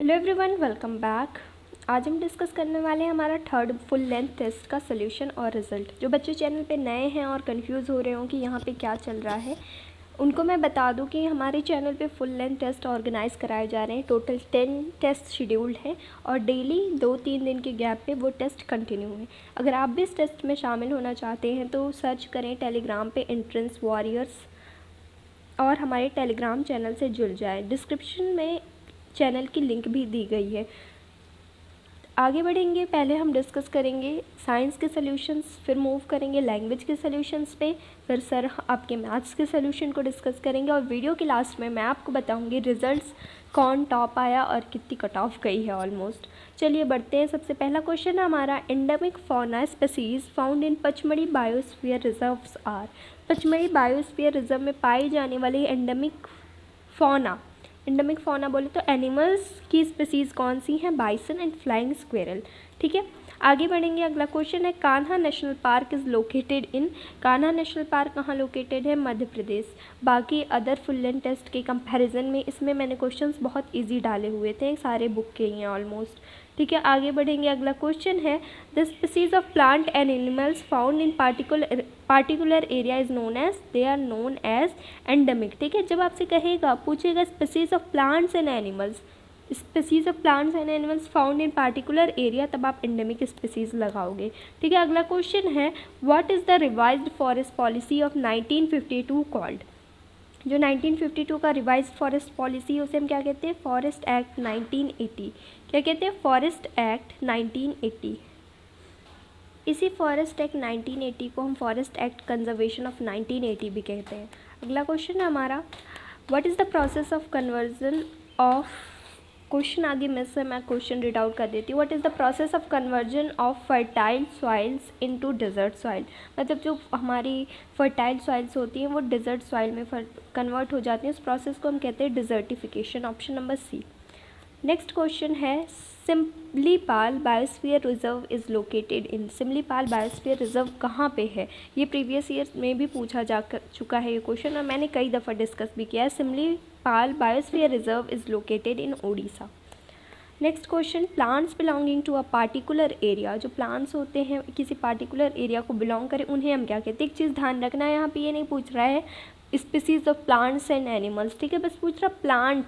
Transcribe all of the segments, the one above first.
Hello everyone, welcome back. आज हम discuss करने वाले हैं हमारा थर्ड फुल लेंथ टेस्ट का सोल्यूशन और रिज़ल्ट। जो बच्चे चैनल पे नए हैं और कंफ्यूज हो रहे हो कि यहाँ पे क्या चल रहा है, उनको मैं बता दूँ कि हमारे चैनल पे फुल लेंथ टेस्ट ऑर्गेनाइज़ कराए जा रहे हैं। टोटल 10 टेस्ट शेड्यूल्ड हैं और डेली 2-3 दिन के गैप पे वो टेस्ट कंटिन्यू है। अगर आप भी इस टेस्ट में शामिल होना चाहते हैं तो सर्च करें टेलीग्राम पे एंट्रेंस वॉरियर्स और हमारे टेलीग्राम चैनल से जुड़ जाए। डिस्क्रिप्शन में चैनल की लिंक भी दी गई है। आगे बढ़ेंगे, पहले हम डिस्कस करेंगे साइंस के सॉल्यूशंस, फिर मूव करेंगे लैंग्वेज के सॉल्यूशंस पे, फिर सर आपके मैथ्स के सॉल्यूशन को डिस्कस करेंगे और वीडियो के लास्ट में मैं आपको बताऊंगी रिजल्ट्स, कौन टॉप आया और कितनी कट ऑफ गई है ऑलमोस्ट। चलिए बढ़ते हैं। सबसे पहला क्वेश्चन है हमारा, endemic fauna species found in Pachmarhi biosphere reserves are. Pachmarhi biosphere reserve में पाई जाने वाली एंडेमिक फौना बोले तो एनिमल्स की स्पीसीज़ कौन सी हैं? Bison and flying squirrel. ठीक है, आगे बढ़ेंगे। अगला क्वेश्चन है, Kanha national park is located in. Kanha national park कहाँ लोकेटेड है? मध्य प्रदेश। बाकी अदर फुल लेंथ टेस्ट के कंपैरिजन में इसमें मैंने क्वेश्चंस बहुत इजी डाले हुए थे, सारे बुक के ही हैं ऑलमोस्ट। ठीक है, आगे बढ़ेंगे। अगला क्वेश्चन है, the species of plant and animals found in particular area is known as, they are known as endemic. ठीक है, जब आपसे कहेगा, पूछेगा species of plants and animals, species of plants and animals found in particular area, तब आप endemic species लगाओगे। ठीक है, अगला क्वेश्चन है, what is the revised forest policy of 1952 called. जो 1952 का रिवाइज्ड फॉरेस्ट पॉलिसी, उसे हम क्या कहते हैं? Forest act 1980। क्या कहते हैं? Forest act 1980। इसी फॉरेस्ट एक्ट 1980 को हम फॉरेस्ट एक्ट कंजर्वेशन ऑफ 1980 भी कहते हैं। अगला क्वेश्चन है हमारा, what is the process of conversion of, question आगे में से मैं क्वेश्चन रीड आउट कर देती हूँ। What is the process of conversion of fertile soils into desert soil. मतलब जो हमारी फर्टाइल सॉइल्स होती हैं वो डेजर्ट सॉइल में कन्वर्ट हो जाती हैं, उस प्रोसेस को हम कहते हैं desertification. Option number C. Next question है, Similipal biosphere reserve is located in. Similipal biosphere reserve कहाँ पे है? ये प्रीवियस ईयर में भी पूछा जा चुका है ये क्वेश्चन और मैंने कई दफ़ा डिस्कस भी किया है। Similipal biosphere reserve is located in Odisha. Next question, plants belonging to a particular area. जो प्लांट्स होते हैं किसी पार्टिकुलर एरिया को बिलोंग करें, उन्हें हम क्या कहते हैं? एक चीज़ ध्यान रखना है, यहाँ पे ये नहीं पूछ रहा है species of plants and animals. ठीक है, बस पूछ रहा प्लांट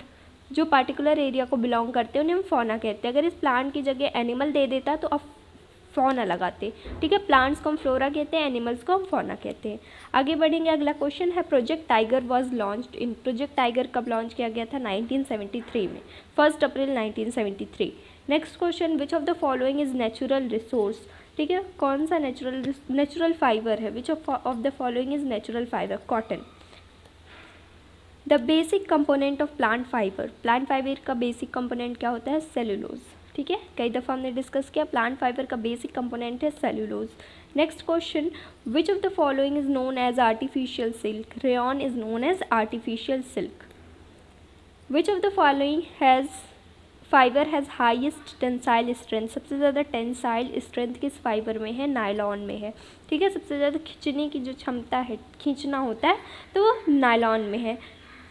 जो पार्टिकुलर एरिया को बिलोंग करते हैं उन्हें हम फौना कहते हैं। अगर इस प्लांट की जगह एनिमल दे देता तो अब फौना लगाते। ठीक है, प्लांट्स को हम फ्लोरा कहते हैं, एनिमल्स को हम फौना कहते हैं। आगे बढ़ेंगे। अगला क्वेश्चन है, project tiger was launched in. Project tiger कब लॉन्च किया गया था? 1973 में, 1 अप्रैल 1973। Next question, which of the following is natural resource. ठीक है, कौन सा नेचुरल फाइबर है? Which of the following is natural fibre? Cotton. The basic component of plant fibre. Plant fibre का बेसिक कंपोनेंट क्या होता है? सेलुलोज। ठीक है, कई दफ़ा हमने डिस्कस किया, प्लांट फाइबर का बेसिक कंपोनेंट है cellulose. Next question, which of the following is known as artificial silk. Rayon is known as artificial silk. Which of the following has fibre has highest tensile strength. सबसे ज़्यादा tensile strength किस fibre में है? Nylon में है। ठीक है, सबसे ज़्यादा खींचने की जो क्षमता है, खींचना होता है, तो वो नायलॉन में है।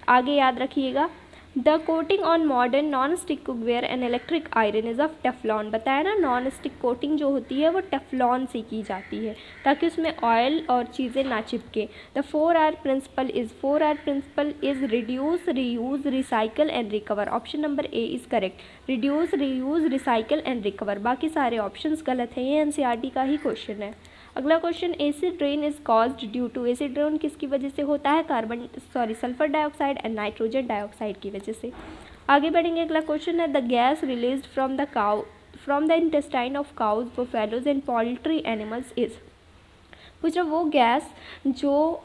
आगे याद रखिएगा, the coating on modern non stick cookware and electric iron is of Teflon. बताया ना, नॉन स्टिक कोटिंग जो होती है वो टेफ्लॉन से की जाती है ताकि उसमें ऑयल और चीज़ें ना चिपके। The 4R principle is reduce, reuse, recycle and recover. Option number A is correct, reduce, reuse, recycle and recover. बाकी सारे ऑप्शंस गलत हैं, ये NCERT का ही क्वेश्चन है। अगला question, acid rain is caused due to. Acid rain किसकी वजह से होता है? Sulphur dioxide and nitrogen dioxide की वजह से। आगे बढ़ेंगे। अगला क्वेश्चन है, the gas released from the intestine of cows, buffaloes and poultry animals is. पूछ रहा वो गैस जो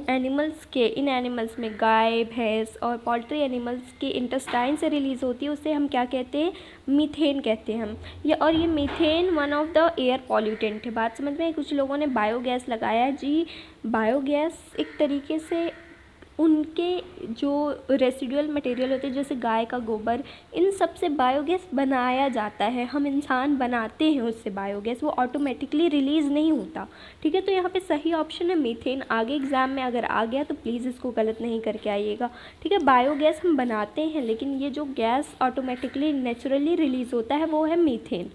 एनिमल्स के, इन एनिमल्स में गाय, भैंस और पोल्ट्री एनिमल्स के इंटेस्टाइन से रिलीज़ होती है, उसे हम क्या कहते हैं? मीथेन कहते हैं हम। और ये methane one of the air pollutant है। बात समझ में? कुछ लोगों ने बायोगैस लगाया है जी। बायोगैस एक तरीके से उनके जो रेसिडुअल मटेरियल होते हैं जैसे गाय का गोबर, इन सब से बायोगैस बनाया जाता है, हम इंसान बनाते हैं उससे बायोगैस, वो ऑटोमेटिकली रिलीज़ नहीं होता। ठीक है, तो यहाँ पे सही ऑप्शन है मीथेन। आगे एग्जाम में अगर आ गया तो प्लीज़ इसको गलत नहीं करके आइएगा। ठीक है, बायोगैस हम बनाते हैं लेकिन ये जो गैस ऑटोमेटिकली नेचुरली रिलीज़ होता है वो है methane.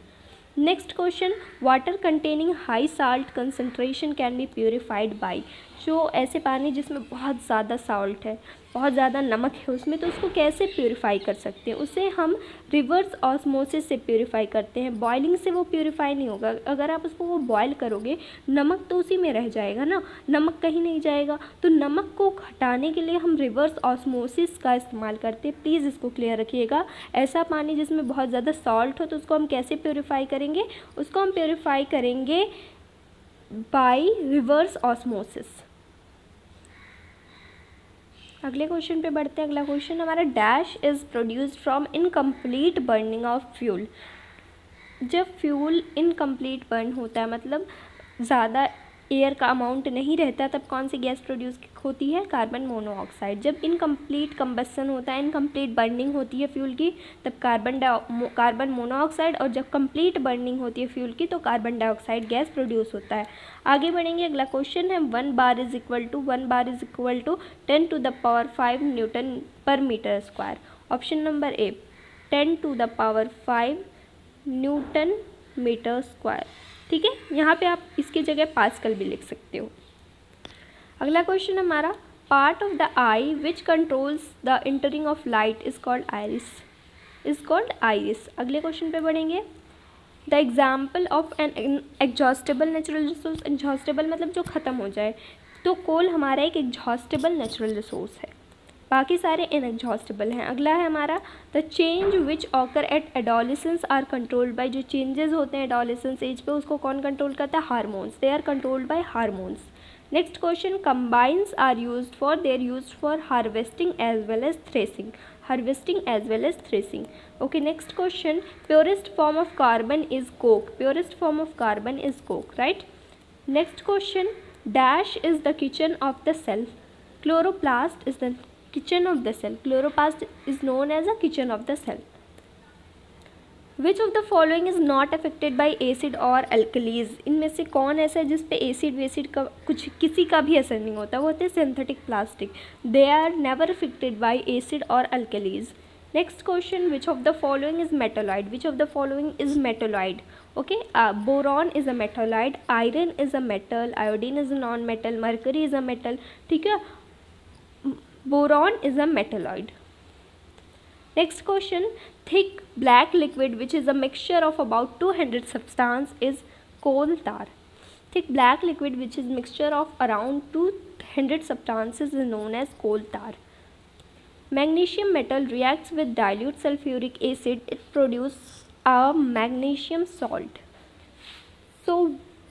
Next question, water containing high salt concentration can be purified by. जो ऐसे पानी जिसमें बहुत ज़्यादा साल्ट है, बहुत ज़्यादा नमक है उसमें, तो उसको कैसे प्योरीफाई कर सकते हैं? उसे हम रिवर्स ऑस्मोसिस से प्योरीफाई करते हैं। बॉइलिंग से वो प्योरीफाई नहीं होगा। अगर आप उसको वो बॉयल करोगे, नमक तो उसी में रह जाएगा ना, नमक कहीं नहीं जाएगा। तो नमक को हटाने के लिए हम रिवर्स ऑस्मोसिस का इस्तेमाल करते हैं। प्लीज़ इसको क्लियर रखिएगा। ऐसा पानी जिसमें बहुत ज़्यादा सॉल्ट हो तो उसको हम कैसे प्योरीफाई करेंगे? उसको हम प्योरीफाई करेंगे बाय रिवर्स ऑस्मोसिस। अगले क्वेश्चन पे बढ़ते हैं। अगला क्वेश्चन हमारा, dash is produced from incomplete burning of fuel. जब फ्यूल इनकम्प्लीट बर्न होता है, मतलब ज़्यादा एयर का अमाउंट नहीं रहता, तब कौन सी गैस प्रोड्यूस होती है? Carbon monoxide. जब इनकम्प्लीट कंबस्सन होता है, इनकम्प्लीट बर्निंग होती है फ्यूल की, तब कार्बन मोनोऑक्साइड, और जब कंप्लीट बर्निंग होती है फ्यूल की तो कार्बन डाइऑक्साइड गैस प्रोड्यूस होता है। आगे बढ़ेंगे। अगला क्वेश्चन है, 1 bar is equal to 10 to the power 5 newton per metre square. Option number A 10 to the power 5 newton metre square. ठीक है, यहाँ पे आप इसकी जगह पास्कल भी लिख सकते हो। अगला क्वेश्चन हमारा, part of the eye which controls the entering of light is called iris. अगले क्वेश्चन पे बढ़ेंगे। The example of an exhaustible natural resource. Exhaustible मतलब जो ख़त्म हो जाए, तो कोल हमारा एक एग्जॉस्टेबल नेचुरल रिसोर्स है, बाकी सारे इनएग्जॉस्टेबल हैं। अगला है हमारा, the change which occur at adolescence are controlled by. जो चेंजेस होते हैं एडोलिसेंस एज पे, उसको कौन कंट्रोल करता है? Hormones. They are controlled by hormones. Next question, combines are used for, they are used for harvesting as well as threshing. Okay, next question, purest form of carbon is coke. Right? Next question, dash is the kitchen of the cell. Chloroplast is the kitchen of the cell. Chloroplast is known as a kitchen of the cell. Which of the following is not affected by acid or alkalis? इनमें से कौन ऐसा है जिस पे acid वेसिड का किसी का भी असर नहीं होता? वो होते हैं synthetic plastic. They are never affected by acid और alkalis. Next question, which of the following is metalloid? Okay, boron is a metalloid, iron is a metal, iodine is a non metal, mercury is a metal. ठीक है, boron is a metalloid. Next question, thick black liquid which is a mixture of about 200 substance is coal tar. Thick black liquid which is mixture of around 200 substances is known as coal tar. Magnesium metal reacts with dilute sulfuric acid. It produces a magnesium salt. So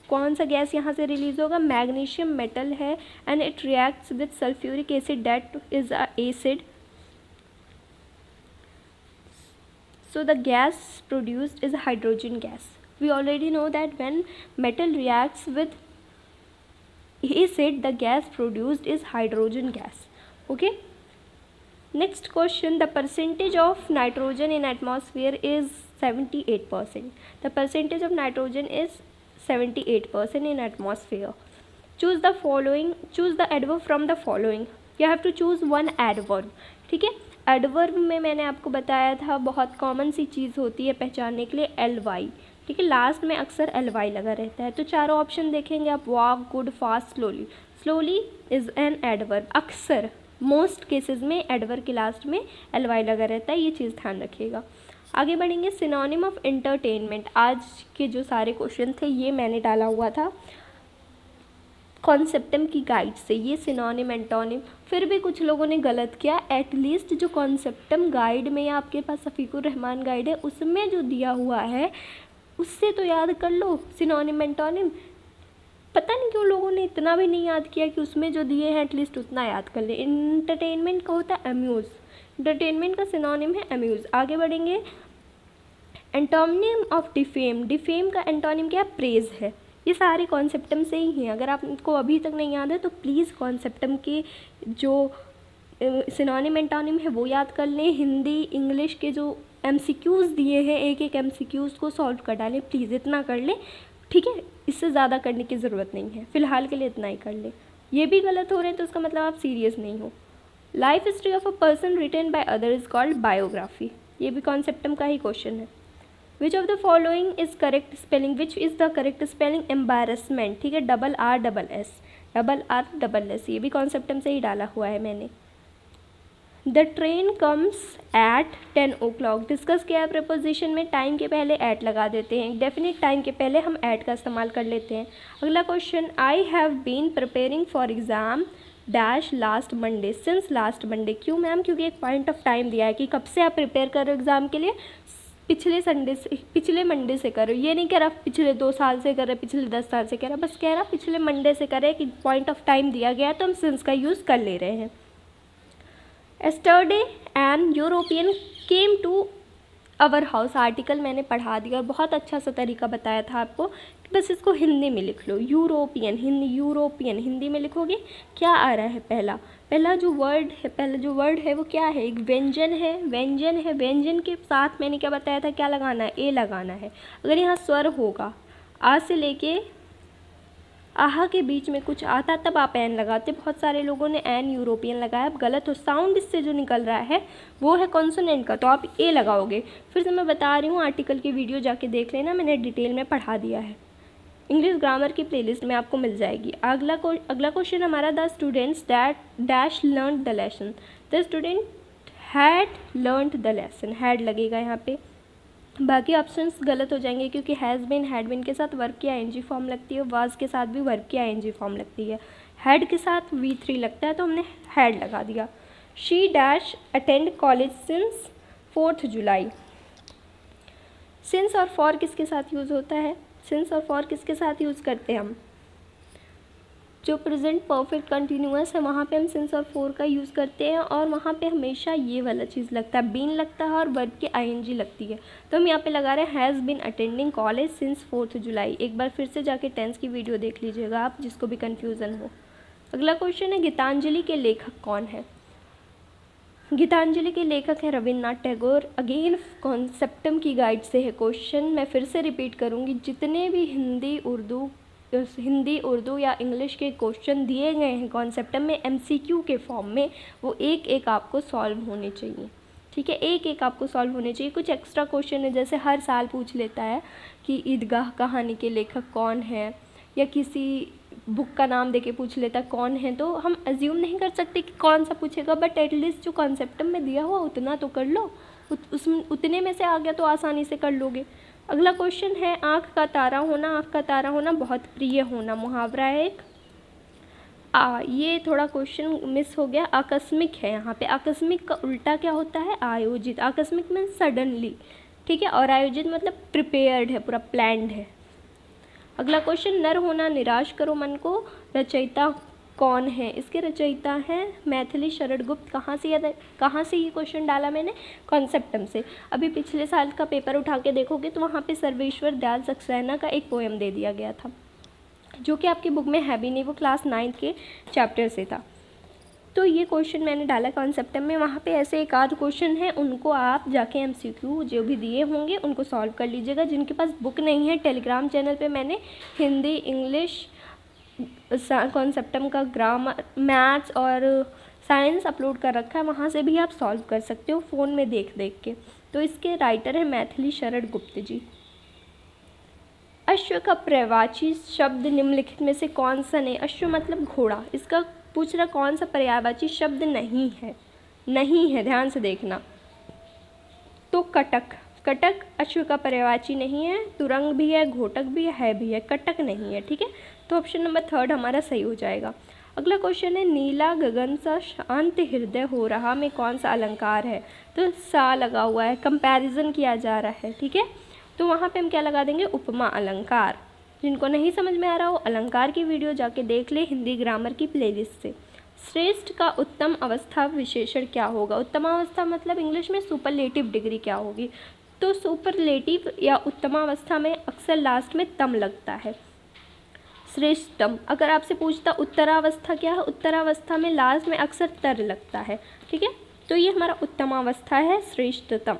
कौन सा gas यहाँ से release होगा? Magnesium metal है and it reacts with sulphuric acid, that is a acid. So the gas produced is a hydrogen gas. We already know that when metal reacts with acid, the gas produced is hydrogen gas. Okay. Next question, the percentage of nitrogen in atmosphere is 78%. The percentage of nitrogen is 78% in atmosphere. Choose the following. Choose the adverb from the following. You have to choose one adverb. ठीक है, adverb में मैंने आपको बताया था बहुत common सी चीज़ होती है पहचानने के लिए, एल वाई. ठीक है, लास्ट में अक्सर एल वाई लगा रहता है. तो चारों ऑप्शन देखेंगे आप, walk, good, fast, slowly. Slowly is an adverb. अक्सर मोस्ट केसेस में एडवर्ब के लास्ट में एल वाई लगा रहता है, ये चीज़ ध्यान रखिएगा. आगे बढ़ेंगे. Synonym of entertainment. आज के जो सारे क्वेश्चन थे ये मैंने डाला हुआ था कॉन्सेप्टम की गाइड से. ये सिनोनिम, एंटोनिम, फिर भी कुछ लोगों ने गलत किया. एटलीस्ट जो कॉन्सेप्टम गाइड में या आपके पास सफ़ीकुर रहमान गाइड है उसमें जो दिया हुआ है उससे तो याद कर लो सिनोनिम, एंटोनिम. पता नहीं क्यों लोगों ने इतना भी नहीं याद किया कि उसमें जो दिए हैं एटलीस्ट उतना याद कर ले. इंटरटेनमेंट का होता है अम्यूज़. इंटरटेनमेंट का सिनोनिम है अम्यूज़. आगे बढ़ेंगे. Antonym of defame. डिफेम का एंटोनिम क्या? प्रेज है. ये सारे कॉन्सेप्टम से ही हैं. अगर आपको अभी तक नहीं याद है तो प्लीज़ कॉन्सेप्टम के जो सिनोनिम एंटोनिम है वो याद कर लें। हिंदी इंग्लिश के जो MCQs दिए हैं, एक एक MCQs को सॉल्व कर डालें प्लीज़, इतना कर लें, ठीक है। इससे ज़्यादा करने की ज़रूरत नहीं है, फ़िलहाल के लिए इतना ही कर लें। ये भी गलत हो रहे हैं तो उसका मतलब आप सीरियस नहीं हो। Life history of a person written by other is called biography, ये भी कॉन्सेप्टम का ही क्वेश्चन है। Which of the following is correct spelling, which is the correct spelling embarrassment, ठीक है, RRSS, ये भी कॉन्सेप्टम से ही डाला हुआ है मैंने। The train comes at 10 o'clock, discuss किया है प्रपोजिशन में, टाइम के पहले एट लगा देते हैं, डेफिनेट टाइम के पहले हम एट का इस्तेमाल कर लेते हैं। अगला question, I have been preparing for exam dash last Monday, since last Monday, क्यों मैम? क्योंकि एक पॉइंट ऑफ टाइम दिया है कि कब से आप प्रिपेयर कर रहे हो एग्ज़ाम के लिए, पिछले मंडे से करो। ये नहीं कह रहा पिछले 2 साल से कर रहे, पिछले 10 साल से कह रहा, बस कह रहा पिछले मंडे से करे, कि पॉइंट ऑफ टाइम दिया गया है तो हम सिंस का यूज़ कर ले रहे हैं। Yesterday an European came to our house, article मैंने पढ़ा दिया और बहुत अच्छा सा तरीका बताया था आपको, बस इसको हिंदी में लिख लो। यूरोपियन हिंदी में लिखोगे क्या आ रहा है? पहला जो वर्ड है वो क्या है? एक व्यंजन है। व्यंजन के साथ मैंने क्या बताया था, क्या लगाना है? ए लगाना है। अगर यहाँ स्वर होगा, आ से लेके आहा के बीच में कुछ आता तब आप एन लगाते, बहुत सारे लोगों ने एन यूरोपियन लगाया, अब गलत हो। साउंड इससे जो निकल रहा है वो है कॉन्सोनेंट का, तो आप ए लगाओगे। फिर से मैं बता रही हूँ, आर्टिकल की वीडियो जाके देख लेना, मैंने डिटेल में पढ़ा दिया है, इंग्लिश ग्रामर की प्लेलिस्ट में आपको मिल जाएगी। अगला क्वेश्चन हमारा, the students dash learn the lesson, the student had learned the lesson, had लगेगा यहाँ पे। बाकी ऑप्शंस गलत हो जाएंगे क्योंकि हैज़ बीन, हैड बीन के साथ वर्ब की ING फॉर्म लगती है, वाज के साथ भी वर्ब की ING फॉर्म लगती है, हैड के साथ V3 लगता है तो हमने हैड लगा दिया। She dash attend college since 4 July, since और फॉर किसके साथ यूज़ होता है? सिंस और फॉर किसके साथ यूज़ करते हैं हम? जो प्रेजेंट परफेक्ट कंटिन्यूअस है वहाँ पे हम सिंस और फॉर का यूज़ करते हैं, और वहाँ पे हमेशा ये वाला चीज़ लगता है, बीन लगता है और वर्ब की ING लगती है। तो हम यहाँ पे लगा रहे हैं has been attending college since 4 July. एक बार फिर से जाके टेंस की वीडियो देख लीजिएगा आप, जिसको भी कन्फ्यूज़न हो। अगला क्वेश्चन है, गीतांजलि के लेखक कौन है? गीतांजलि के लेखक है रविन्द्रनाथ टैगोर। अगेन कॉन्सेप्टम की गाइड से है क्वेश्चन, मैं फिर से रिपीट करूँगी, जितने भी हिंदी उर्दू या इंग्लिश के क्वेश्चन दिए गए हैं कॉन्सेप्टम में MCQ के फॉर्म में, वो एक एक आपको सॉल्व होने चाहिए, ठीक है, एक एक आपको सॉल्व होने चाहिए। कुछ एक्स्ट्रा क्वेश्चन है, जैसे हर साल पूछ लेता है कि ईदगाह कहानी के लेखक कौन है, या किसी बुक का नाम देके पूछ लेता है कौन है, तो हम अज्यूम नहीं कर सकते कि कौन सा पूछेगा, बट एटलीस्ट जो कॉन्सेप्टम में दिया हुआ उतना तो कर लो, उतने में से आ गया तो आसानी से कर लोगे। अगला क्वेश्चन है, आँख का तारा होना बहुत प्रिय होना, मुहावरा है एक। ये थोड़ा क्वेश्चन मिस हो गया, आकस्मिक है यहाँ पे। आकस्मिक का उल्टा क्या होता है? आयोजित। आकस्मिक मीन्स सडनली, ठीक है, और आयोजित मतलब प्रिपेयर्ड है, पूरा प्लान्ड है। अगला क्वेश्चन, नर होना निराश करो मन को, रचयिता कौन है? इसके रचयिता हैं मैथिली शरण गुप्त। कहाँ से ये क्वेश्चन डाला मैंने? कॉन्सेप्टम से। अभी पिछले साल का पेपर उठा के देखोगे तो वहाँ पे सर्वेश्वर दयाल सक्सेना का एक पोएम दे दिया गया था, जो कि आपकी बुक में है भी नहीं, वो क्लास 9th के चैप्टर से था। तो ये क्वेश्चन मैंने डाला कॉन्सेप्टम में, वहाँ पे ऐसे एक आध क्वेश्चन है, उनको आप जाके MCQ जो भी दिए होंगे उनको सॉल्व कर लीजिएगा। जिनके पास बुक नहीं है, टेलीग्राम चैनल पे मैंने हिंदी इंग्लिश कॉन्सेप्टम का ग्रामर मैथ्स और साइंस अपलोड कर रखा है, वहाँ से भी आप सॉल्व कर सकते हो फ़ोन में देख के। तो इसके राइटर है मैथिली शरण गुप्त जी। अश्व का पर्यायवाची शब्द निम्नलिखित में से कौन सा नहीं? अश्व मतलब घोड़ा, इसका पूछ रहा कौन सा पर्यायवाची शब्द नहीं है, ध्यान से देखना। तो कटक अश्व का पर्यायवाची नहीं है, तुरंग भी है, घोटक भी है, कटक नहीं है, ठीक है। तो ऑप्शन नंबर 3 हमारा सही हो जाएगा। अगला क्वेश्चन है, नीला गगन सा शांत हृदय हो रहा में कौन सा अलंकार है? तो सा लगा हुआ है, कंपैरिजन किया जा रहा है, ठीक है, तो वहाँ पे हम क्या लगा देंगे? उपमा अलंकार। जिनको नहीं समझ में आ रहा हो, अलंकार की वीडियो जाके देख ले हिंदी ग्रामर की प्लेलिस्ट से। श्रेष्ठ का उत्तम अवस्था विशेषण क्या होगा? उत्तम अवस्था मतलब इंग्लिश में सुपरलेटिव डिग्री क्या होगी? तो सुपरलेटिव या उत्तमावस्था में अक्सर लास्ट में तम लगता है। श्रेष्ठतम। अगर आपसे पूछता उत्तरावस्था क्या है, उत्तरावस्था में लास्ट में अक्सर तर लगता है, ठीक है। तो ये हमारा उत्तमावस्था है, श्रेष्ठतम।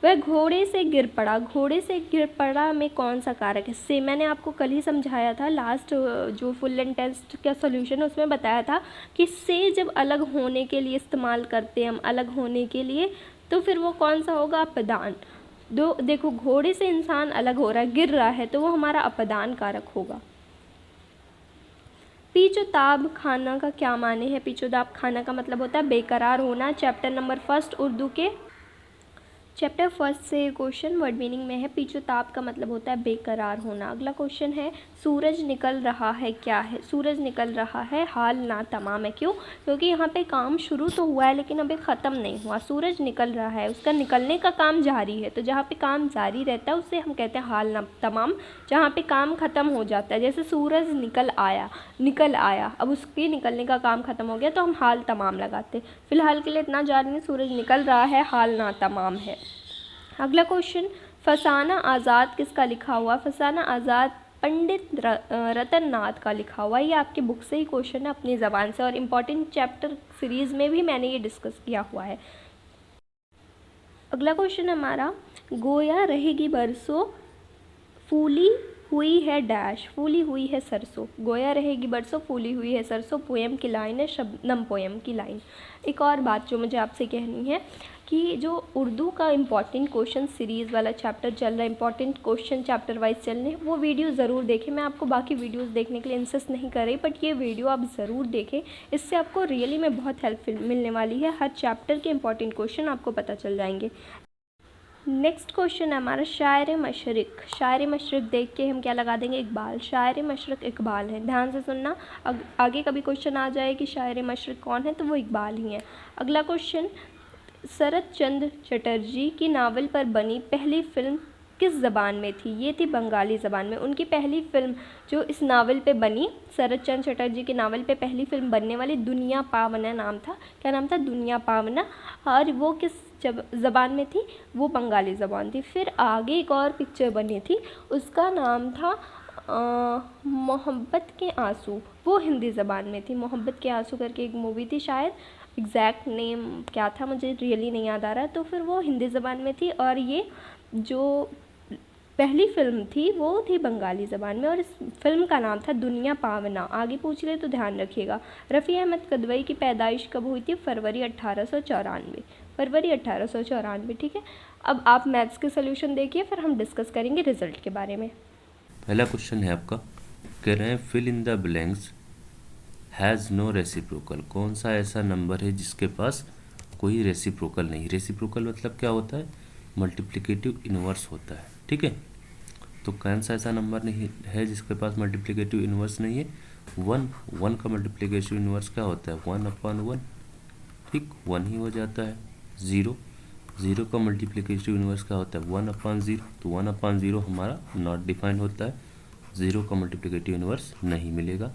वह घोड़े से गिर पड़ा, घोड़े से गिर पड़ा में कौन सा कारक है? से मैंने आपको कल ही समझाया था, लास्ट जो फुल लेंथ टेस्ट का सॉल्यूशन है उसमें बताया था कि से जब अलग होने के लिए इस्तेमाल करते हैं हम, अलग होने के लिए, तो फिर वो कौन सा होगा? अपदान। देखो घोड़े से इंसान अलग हो रहा है, गिर रहा है, तो वो हमारा अपदान कारक होगा। पीछोताब खाना का क्या माने है? पीछोताब खाना का मतलब होता है बेकरार होना। चैप्टर नंबर 1 उर्दू के चैप्टर 1 से क्वेश्चन वर्ड मीनिंग में है। पीछोताब का मतलब होता है बेकरार होना। अगला क्वेश्चन है सूरज निकल रहा है क्या है? सूरज निकल रहा है, हाल ना तमाम है। क्यों? क्योंकि यहाँ पे काम शुरू तो हुआ है लेकिन अभी ख़त्म नहीं हुआ। सूरज निकल रहा है, उसका निकलने का काम जारी है। तो जहाँ पे काम जारी रहता है उसे हम कहते हैं हाल ना तमाम। जहाँ पे काम ख़त्म हो जाता है, जैसे सूरज निकल आया, अब उसके निकलने का काम ख़त्म हो गया तो हम हाल तमाम लगाते। फिलहाल के लिए इतना जान लें, सूरज निकल रहा है, हाल ना तमाम है। अगला क्वेश्चन, फसाना आज़ाद किसका लिखा हुआ? फसाना आज़ाद पंडित रतन नाथ का लिखा हुआ। ये आपकी बुक से ही क्वेश्चन है अपनी ज़बान से, और इम्पॉर्टेंट चैप्टर सीरीज़ में भी मैंने ये डिस्कस किया हुआ है। अगला क्वेश्चन हमारा, गोया रहेगी बरसों फूली हुई है डैश, फूली हुई है सरसों। गोया रहेगी बरसों फूली हुई है सरसों पोएम की लाइन है, शबनम पोएम की लाइन। एक और बात जो मुझे आपसे कहनी है कि जो उर्दू का इम्पॉर्टेंट क्वेश्चन सीरीज़ वाला चैप्टर चल रहा है, इम्पॉर्टेंट क्वेश्चन चैप्टर वाइज चल रहे हैं, वो वीडियो ज़रूर देखें। मैं आपको बाकी वीडियोस देखने के लिए इंसिस्ट नहीं कर रही, बट ये वीडियो आप ज़रूर देखें। इससे आपको रियली में बहुत हेल्प मिलने वाली है। हर चैप्टर के इम्पॉर्टेंट क्वेश्चन आपको पता चल जाएंगे। नेक्स्ट क्वेश्चन है हमारा शायर मशरिक। शायर मशरिक देख के हम क्या लगा देंगे? इकबाल। शायर मशरिक इकबाल है, ध्यान से सुनना। आगे कभी क्वेश्चन आ जाए कि शायर मशरिक कौन है, तो वो इकबाल ही है। अगला क्वेश्चन, शरत चंद्र चटर्जी की नावल पर बनी पहली फिल्म किस ज़बान में थी? ये थी बंगाली ज़बान में। उनकी पहली फिल्म जो इस नावल पे बनी, शरत चंद्र चटर्जी के नावल पे पहली फिल्म बनने वाली, दुनिया पावना नाम था। क्या नाम था? दुनिया पावना। और वो किस ज़बान में थी? वो बंगाली ज़बान थी। फिर आगे एक और पिक्चर बनी थी, उसका नाम था मोहब्बत के आंसू, वो हिंदी ज़बान में थी। मोहब्बत के आंसू करके एक मूवी थी, शायद एग्जैक्ट नेम क्या था मुझे रियली नहीं याद आ रहा। तो फिर वो हिंदी ज़बान में थी, और ये जो पहली फिल्म थी वो थी बंगाली ज़बान में, और इस फिल्म का नाम था दुनिया पावना। आगे पूछ ले तो ध्यान रखिएगा। रफ़ी अहमद कदवई की पैदाइश कब हुई थी? फरवरी 1894। फरवरी 1894, ठीक है। अब आप मैथ्स के सोल्यूशन देखिए, फिर हम डिस्कस करेंगे रिजल्ट के बारे में। पहला क्वेश्चन है आपका, कह रहे हैं fill in the blanks has no reciprocal. कौन सा ऐसा नंबर है जिसके पास कोई रेसिप्रोकल नहीं? रेसिप्रोकल मतलब क्या होता है? मल्टीप्लिकेटिव इनवर्स होता है, ठीक है। तो कौन सा ऐसा नंबर नहीं है जिसके पास मल्टीप्लिकेटिव इनवर्स नहीं है? वन का मल्टीप्लिकेटिव इनवर्स क्या होता है? 1/1, ठीक, 1 ही हो जाता है। ज़ीरो का मल्टीप्लिकेटिव इनवर्स क्या होता है? 1/0। तो 1/0 हमारा नॉट डिफाइंड होता है, 0 का मल्टीप्लिकेटिव इनवर्स नहीं मिलेगा।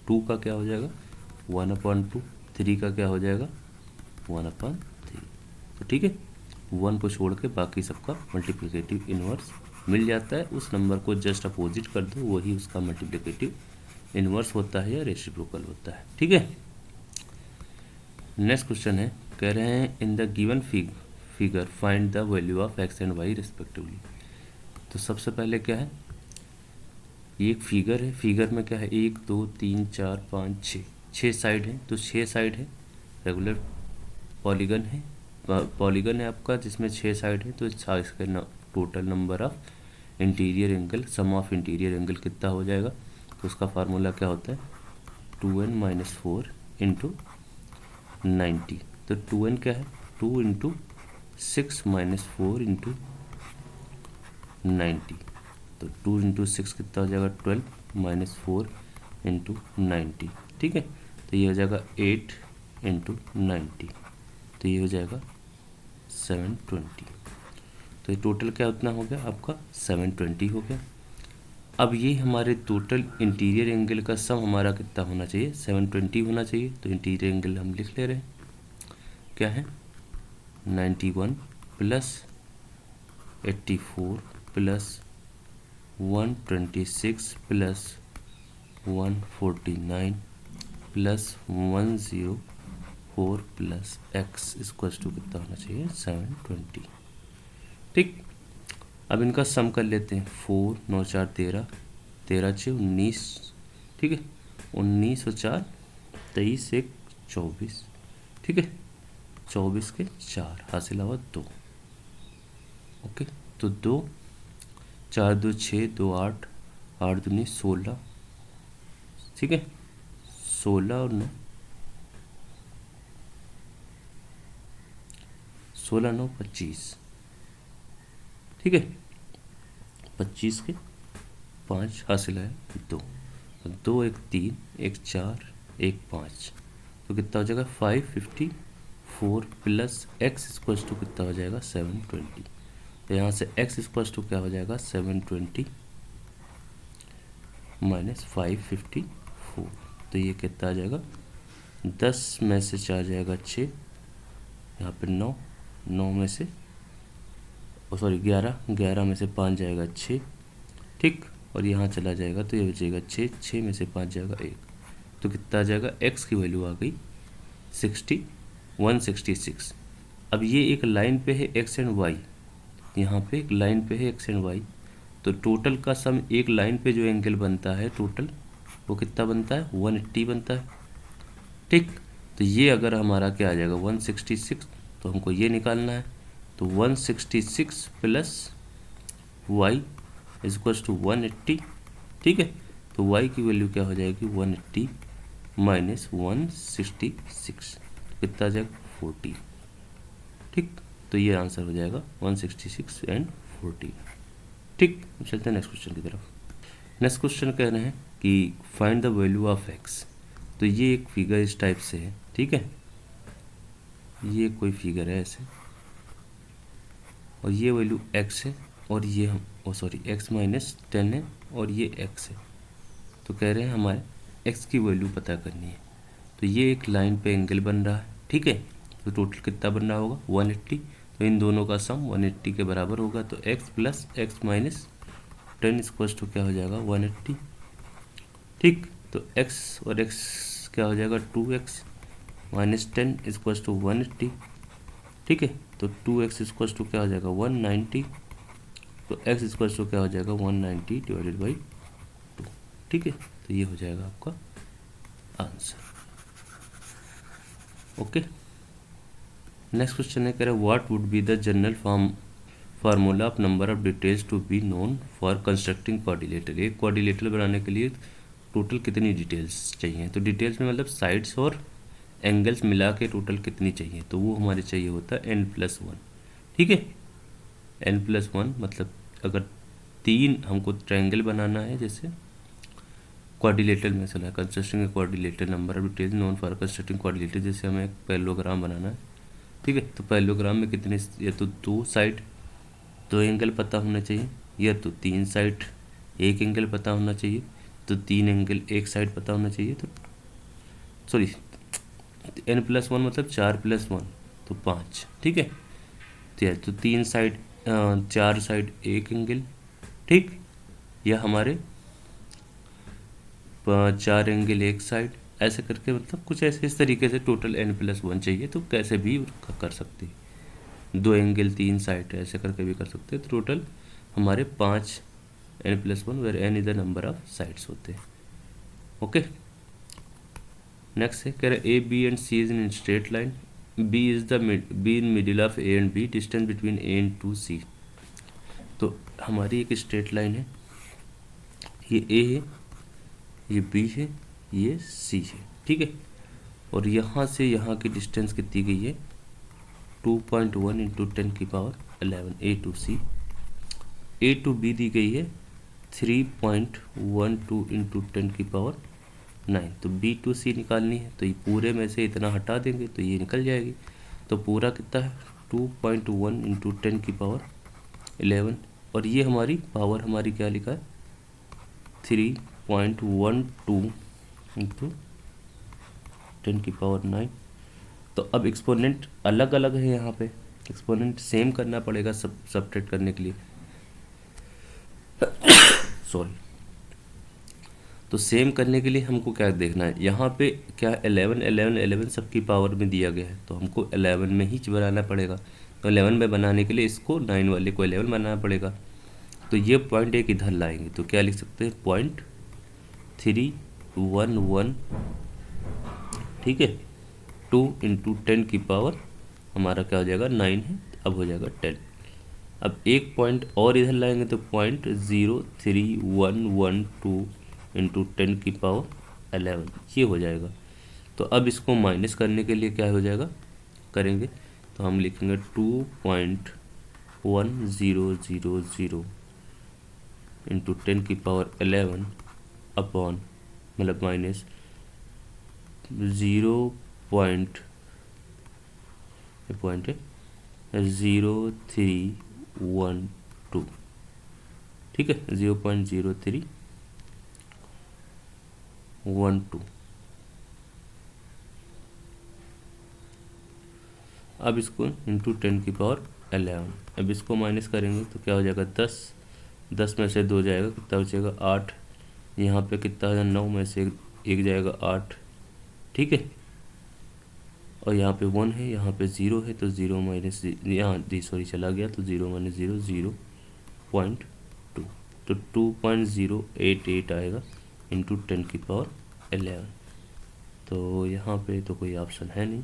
2 का क्या हो जाएगा? 1/2। 3 का क्या हो जाएगा? 1/3। तो ठीक है, 1 को छोड़ के बाकी सबका मल्टीप्लिकेटिव इनवर्स मिल जाता है। उस नंबर को जस्ट अपोजिट कर दो, वही उसका मल्टीप्लिकेटिव इनवर्स होता है या रेसिप्रोकल होता है, ठीक है। नेक्स्ट क्वेश्चन है, कह रहे हैं in the given figure find the value of x and y respectively. तो सबसे पहले क्या है? ये एक फिगर है, फिगर में क्या है? 1 2 3 4 5 6 साइड है। तो 6 साइड है, रेगुलर पॉलीगन है, पॉलीगन है आपका जिसमें 6 साइड है। तो इसका total number of interior angle, sum of interior angle कितना हो जाएगा? तो उसका फार्मूला क्या होता है? 2n-4 into 90। तो 2n क्या है? 2 इंटू 6 - 4 इंटू 90। तो 2 इंटू 6 कितना हो जाएगा? 12 - 4 इंटू 90, ठीक है। तो ये हो जाएगा 8 इंटू 90, तो ये हो जाएगा 720। तो ये टोटल क्या उतना हो गया आपका? 720 हो गया। अब ये हमारे टोटल इंटीरियर एंगल का सम हमारा कितना होना चाहिए? 720 होना चाहिए। तो इंटीरियर एंगल हम लिख ले रहे हैं, क्या है? 91 + 84 + 126 plus 149 plus 104 plus x equal to कितना होना चाहिए 720। ठीक, अब इनका सम कर लेते हैं। 4 9 4 13, 13 6 19, ठीक है, 19 और 4 23 1 24, ठीक है, 24 के 4 हासिल हुआ 2। ओके, तो 2 4 2 6 2 8 8 2 16, ठीक है, 16 और 9 16 9 25, ठीक है, 25 के 5 हासिल है 2, 2 1 3 1 4 1 5, तो कितना हो जाएगा 554 प्लस x इक्वल टू कितना हो जाएगा 720। तो यहाँ से x इक्वल टू क्या हो जाएगा 720 माइनस 554, तो ये कितना आ जाएगा 10 में से 4 जाएगा 6, यहाँ पे 9, 9 में से सॉरी 11, 11 में से 5 जाएगा 6, ठीक, और यहाँ चला जाएगा तो ये बचेगा 6, 6 में से 5 जाएगा 1, तो कितना आ जाएगा x की वैल्यू आ गई 166। अब ये एक लाइन पे है x एंड y, यहाँ पे एक लाइन पे है x एंड y, तो टोटल का सम एक लाइन पे जो एंगल बनता है टोटल वो कितना बनता है 180 बनता है। ठीक, तो ये अगर हमारा क्या आ जाएगा 166, तो हमको ये निकालना है, तो 166 प्लस y इक्वल्स टू 180, ठीक है, तो y की वैल्यू क्या हो जाएगी 180 माइनस 166, कितना आ जाएगा 40। ठीक, तो ये आंसर हो जाएगा 166 एंड 40। ठीक, अब चलते हैं नेक्स्ट क्वेश्चन की तरफ। नेक्स्ट क्वेश्चन कह रहे हैं कि find the value of x। तो ये एक फिगर इस टाइप से है, ठीक है, ये कोई फिगर है ऐसे, और ये वैल्यू x है, और ये हम x माइनस 10 है, और ये x है। तो कह रहे हैं हमारे x की वैल्यू पता करनी है। तो ये एक लाइन पे एंगल बन रहा है, ठीक है, तो टोटल कितना बन रहा होगा 180, तो इन दोनों का सम 180 के बराबर होगा, तो x plus x minus 10 equals to क्या हो जाएगा 180। ठीक, तो x और x क्या हो जाएगा 2x माइनस 10 इक्वल्स टू 180, ठीक है, तो 2x इक्वल्स टू क्या हो जाएगा 190, तो x इक्वल्स टू क्या हो जाएगा 190 डिवाइडेड बाई 2, ठीक है, तो ये हो जाएगा आपका आंसर। ओके, नेक्स्ट क्वेश्चन है, कह रहा है what would be the general formula of number of details to be known for constructing quadrilateral. एक क्वाड्रिलेटरल बनाने के लिए टोटल कितनी डिटेल्स चाहिए, तो डिटेल्स में मतलब साइड्स और एंगल्स मिला के टोटल कितनी चाहिए, तो वो हमारे चाहिए होता है n+1, ठीक है, n+1 मतलब अगर 3 हमको ट्रायंगल बनाना है, जैसे क्वाड्रिलेटरल में चला constructing quadrilateral number of details known for constructing quadrilateral, जैसे हमें एक पैरेललोग्राम बनाना है, ठीक है, तो पैरेललोग्राम में कितने, या तो 2 साइड 2 एंगल पता होना चाहिए, या तो 3 साइड 1 एंगल पता होना चाहिए, तो 3 एंगल 1 साइड पता होना चाहिए, तो सॉरी n+1 मतलब 4+1 तो 5, ठीक है, तो 3 साइड 4 साइड 1 एंगल, ठीक, या हमारे 4 एंगल 1 साइड, ऐसे करके मतलब कुछ ऐसे इस तरीके से टोटल n+1 चाहिए, तो कैसे भी कर सकते हैं, 2 एंगल 3 साइड ऐसे करके भी कर सकते हैं, तो टोटल हमारे 5 n+1 where n is the number of sides होते हैं। ओके, नेक्स्ट है, कह रहे A B and C is in straight line, B is the B in middle of A and B, distance between A and to C. तो हमारी एक straight line है, ये ए है, ये बी है, ये सी है, ठीक है, और यहाँ से यहाँ की डिस्टेंस कितनी गई है 2.1 इंटू 10 की power 11 A to C, A to B दी गई है 3.12 इंटू 10 की पावर 9, तो बी टू सी निकालनी है, तो ये पूरे में से इतना हटा देंगे तो ये निकल जाएगी, तो पूरा कितना है 2.1 इंटू 10 की पावर 11, और ये हमारी पावर हमारी क्या लिखा है 3.12 इंटू 10 की पावर 9। तो अब एक्सपोनेंट अलग अलग है, यहाँ पे एक्सपोनेंट सेम करना पड़ेगा सब सब्ट्रैक्ट करने के लिए। सॉरी। तो सेम करने के लिए हमको क्या देखना है, यहाँ पे क्या 11 11 11 सबकी पावर में दिया गया है, तो हमको 11 में ही बनाना पड़ेगा। तो 11 में बनाने के लिए इसको 9 वाले को 11 बनाना पड़ेगा। तो ये पॉइंट एक इधर लाएंगे, तो क्या लिख सकते हैं, 0.311, ठीक है। 2 × 10 की पावर हमारा क्या हो जाएगा, 9 है, अब हो जाएगा 10। अब एक पॉइंट और इधर लाएंगे तो 0.03112 × 10 की पावर 11, ये हो जाएगा। तो अब इसको माइनस करने के लिए क्या हो जाएगा, करेंगे तो हम लिखेंगे 2.1000 × 10 की पावर 11 अपॉन मतलब माइनस 0.0312, ठीक है, 0.0312। अब इसको इंटू 10 की पावर 11, अब इसको माइनस करेंगे तो क्या हो जाएगा, 10 में से 2 जाएगा, कितना बचेगा 8, यहाँ पे कितना हो जाएगा, 9 में से 1 जाएगा 8, ठीक है। और यहाँ पे 1 है, यहाँ पे 0 है, तो 0 माइनस यहाँ सॉरी चला गया, तो 0 माइनस 0 0.2, तो 2.088 आएगा इंटू 10 की पावर 11। तो यहाँ पे तो कोई ऑप्शन है नहीं,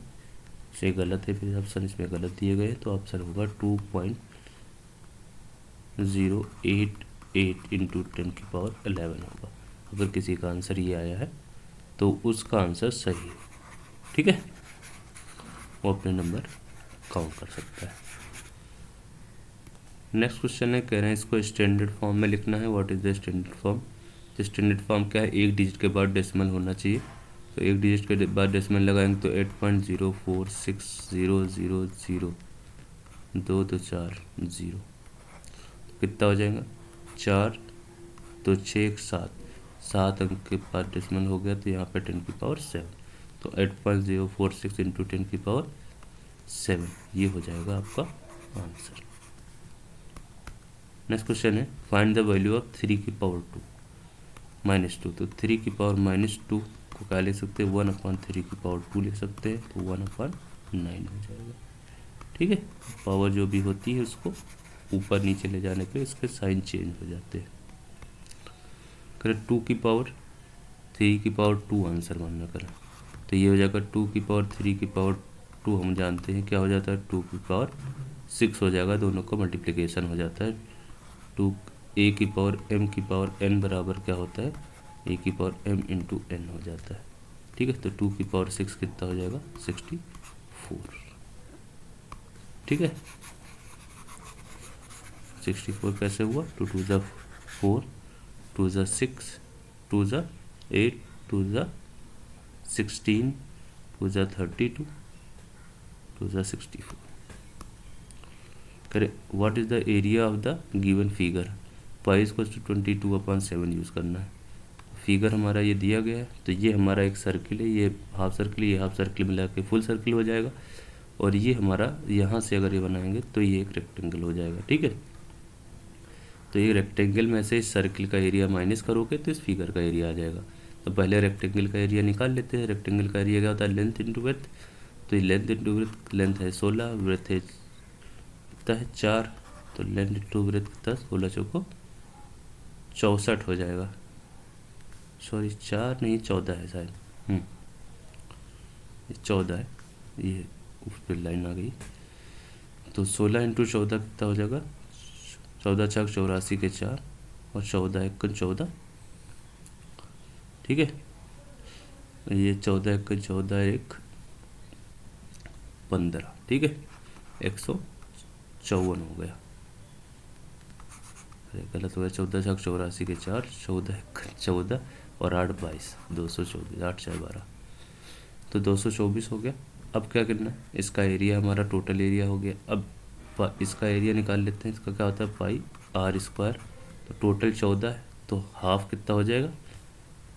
से गलत है, फिर ऑप्शन इसमें गलत दिए गए, तो ऑप्शन होगा 2.088 इंटू 10 की पावर 11 होगा। अगर किसी का आंसर ये आया है तो उसका आंसर सही है, ठीक है, वो अपने नंबर काउंट कर सकता है। नेक्स्ट क्वेश्चन है, कह रहे हैं इसको स्टैंडर्ड फॉर्म में लिखना है। What is the standard form. तो स्टैंडर्ड फॉर्म क्या है, एक डिजिट के बाद डेसिमल होना चाहिए, तो एक डिजिट के बाद डेसिमल लगाएंगे तो 8.046000, 2 तो 4 0, कितना हो जाएगा 4 तो 6 7 अंक के बाद डेसिमल हो गया, तो यहाँ पे 10 की पावर 7, तो 8.046 इंटू 10 की पावर 7, ये हो जाएगा आपका आंसर। नेक्स्ट क्वेश्चन है, फाइंड द वैल्यू ऑफ 3 की पावर 2 -2। तो 3 की पावर -2 को क्या लिख सकते हैं, 1/3 की पावर 2 लिख सकते हैं, तो 1/9 हो जाएगा, ठीक है। पावर जो भी होती है उसको ऊपर नीचे ले जाने पे इसके साइन चेंज हो जाते हैं। करें 2 की पावर 3 की पावर 2 आंसर मानना करें, तो ये हो जाएगा 2 की पावर 3 की पावर 2, हम जानते हैं क्या हो जाता है, 2 की पावर 6 हो जाएगा, दोनों का मल्टीप्लिकेशन हो जाता है। 2 a की पावर m की पावर n बराबर क्या होता है, a की पावर m इंटू n हो जाता है, ठीक है। तो 2 की पावर 6 कितना हो जाएगा, 64, ठीक है। 64 कैसे हुआ, 2 2 ज़ा 4, 2 ज़ा 6, 2 ज़ा 8, 2 ज़ा 16, 2 ज़ा 32, 2 ज़ा 64। करें what is the area of the given figure, pi equal to 22/7 use करना है। फिगर हमारा ये दिया गया है, तो ये हमारा एक सर्किल है, ये हाफ सर्किल, ये हाफ सर्किल मिला के फुल सर्किल हो जाएगा, और ये हमारा यहाँ से अगर ये बनाएंगे तो ये एक रेक्टेंगल हो जाएगा, ठीक है। तो ये रेक्टेंगल में से इस सर्किल का एरिया माइनस करोगे तो इस फिगर का एरिया आ जाएगा। तो पहले रेक्टेंगल का एरिया निकाल लेते हैं। रेक्टेंगल का एरिया क्या होता है, लेंथ इंटू ब्रेथ, तो ये लेंथ इंटू ब्रेथ, लेंथ है 16, ब्रेथ है कितना है 4, तो लेंथ इंटू ब्रेथ कितना 16 चौको 64 हो जाएगा, सॉरी 4 नहीं 14 है शायद, ये 14 है, ये उस पर लाइन आ गई। तो 16 इंटू 14 कितना हो जाएगा, 14 छक 84 के 4, और 14 1 14, ठीक है। ये 14 1 14 1 15, ठीक है, 154 हो गया, अरे गलत हो गया, 14 छक 84 के 4, 14 1 14 और 8 22, 224, 8 4 12, तो 224 हो गया। अब क्या करना है, इसका एरिया हमारा टोटल एरिया हो गया। अब इसका एरिया निकाल लेते हैं, इसका क्या होता है पाई r², तो टोटल 14 है, तो हाफ कितना हो जाएगा,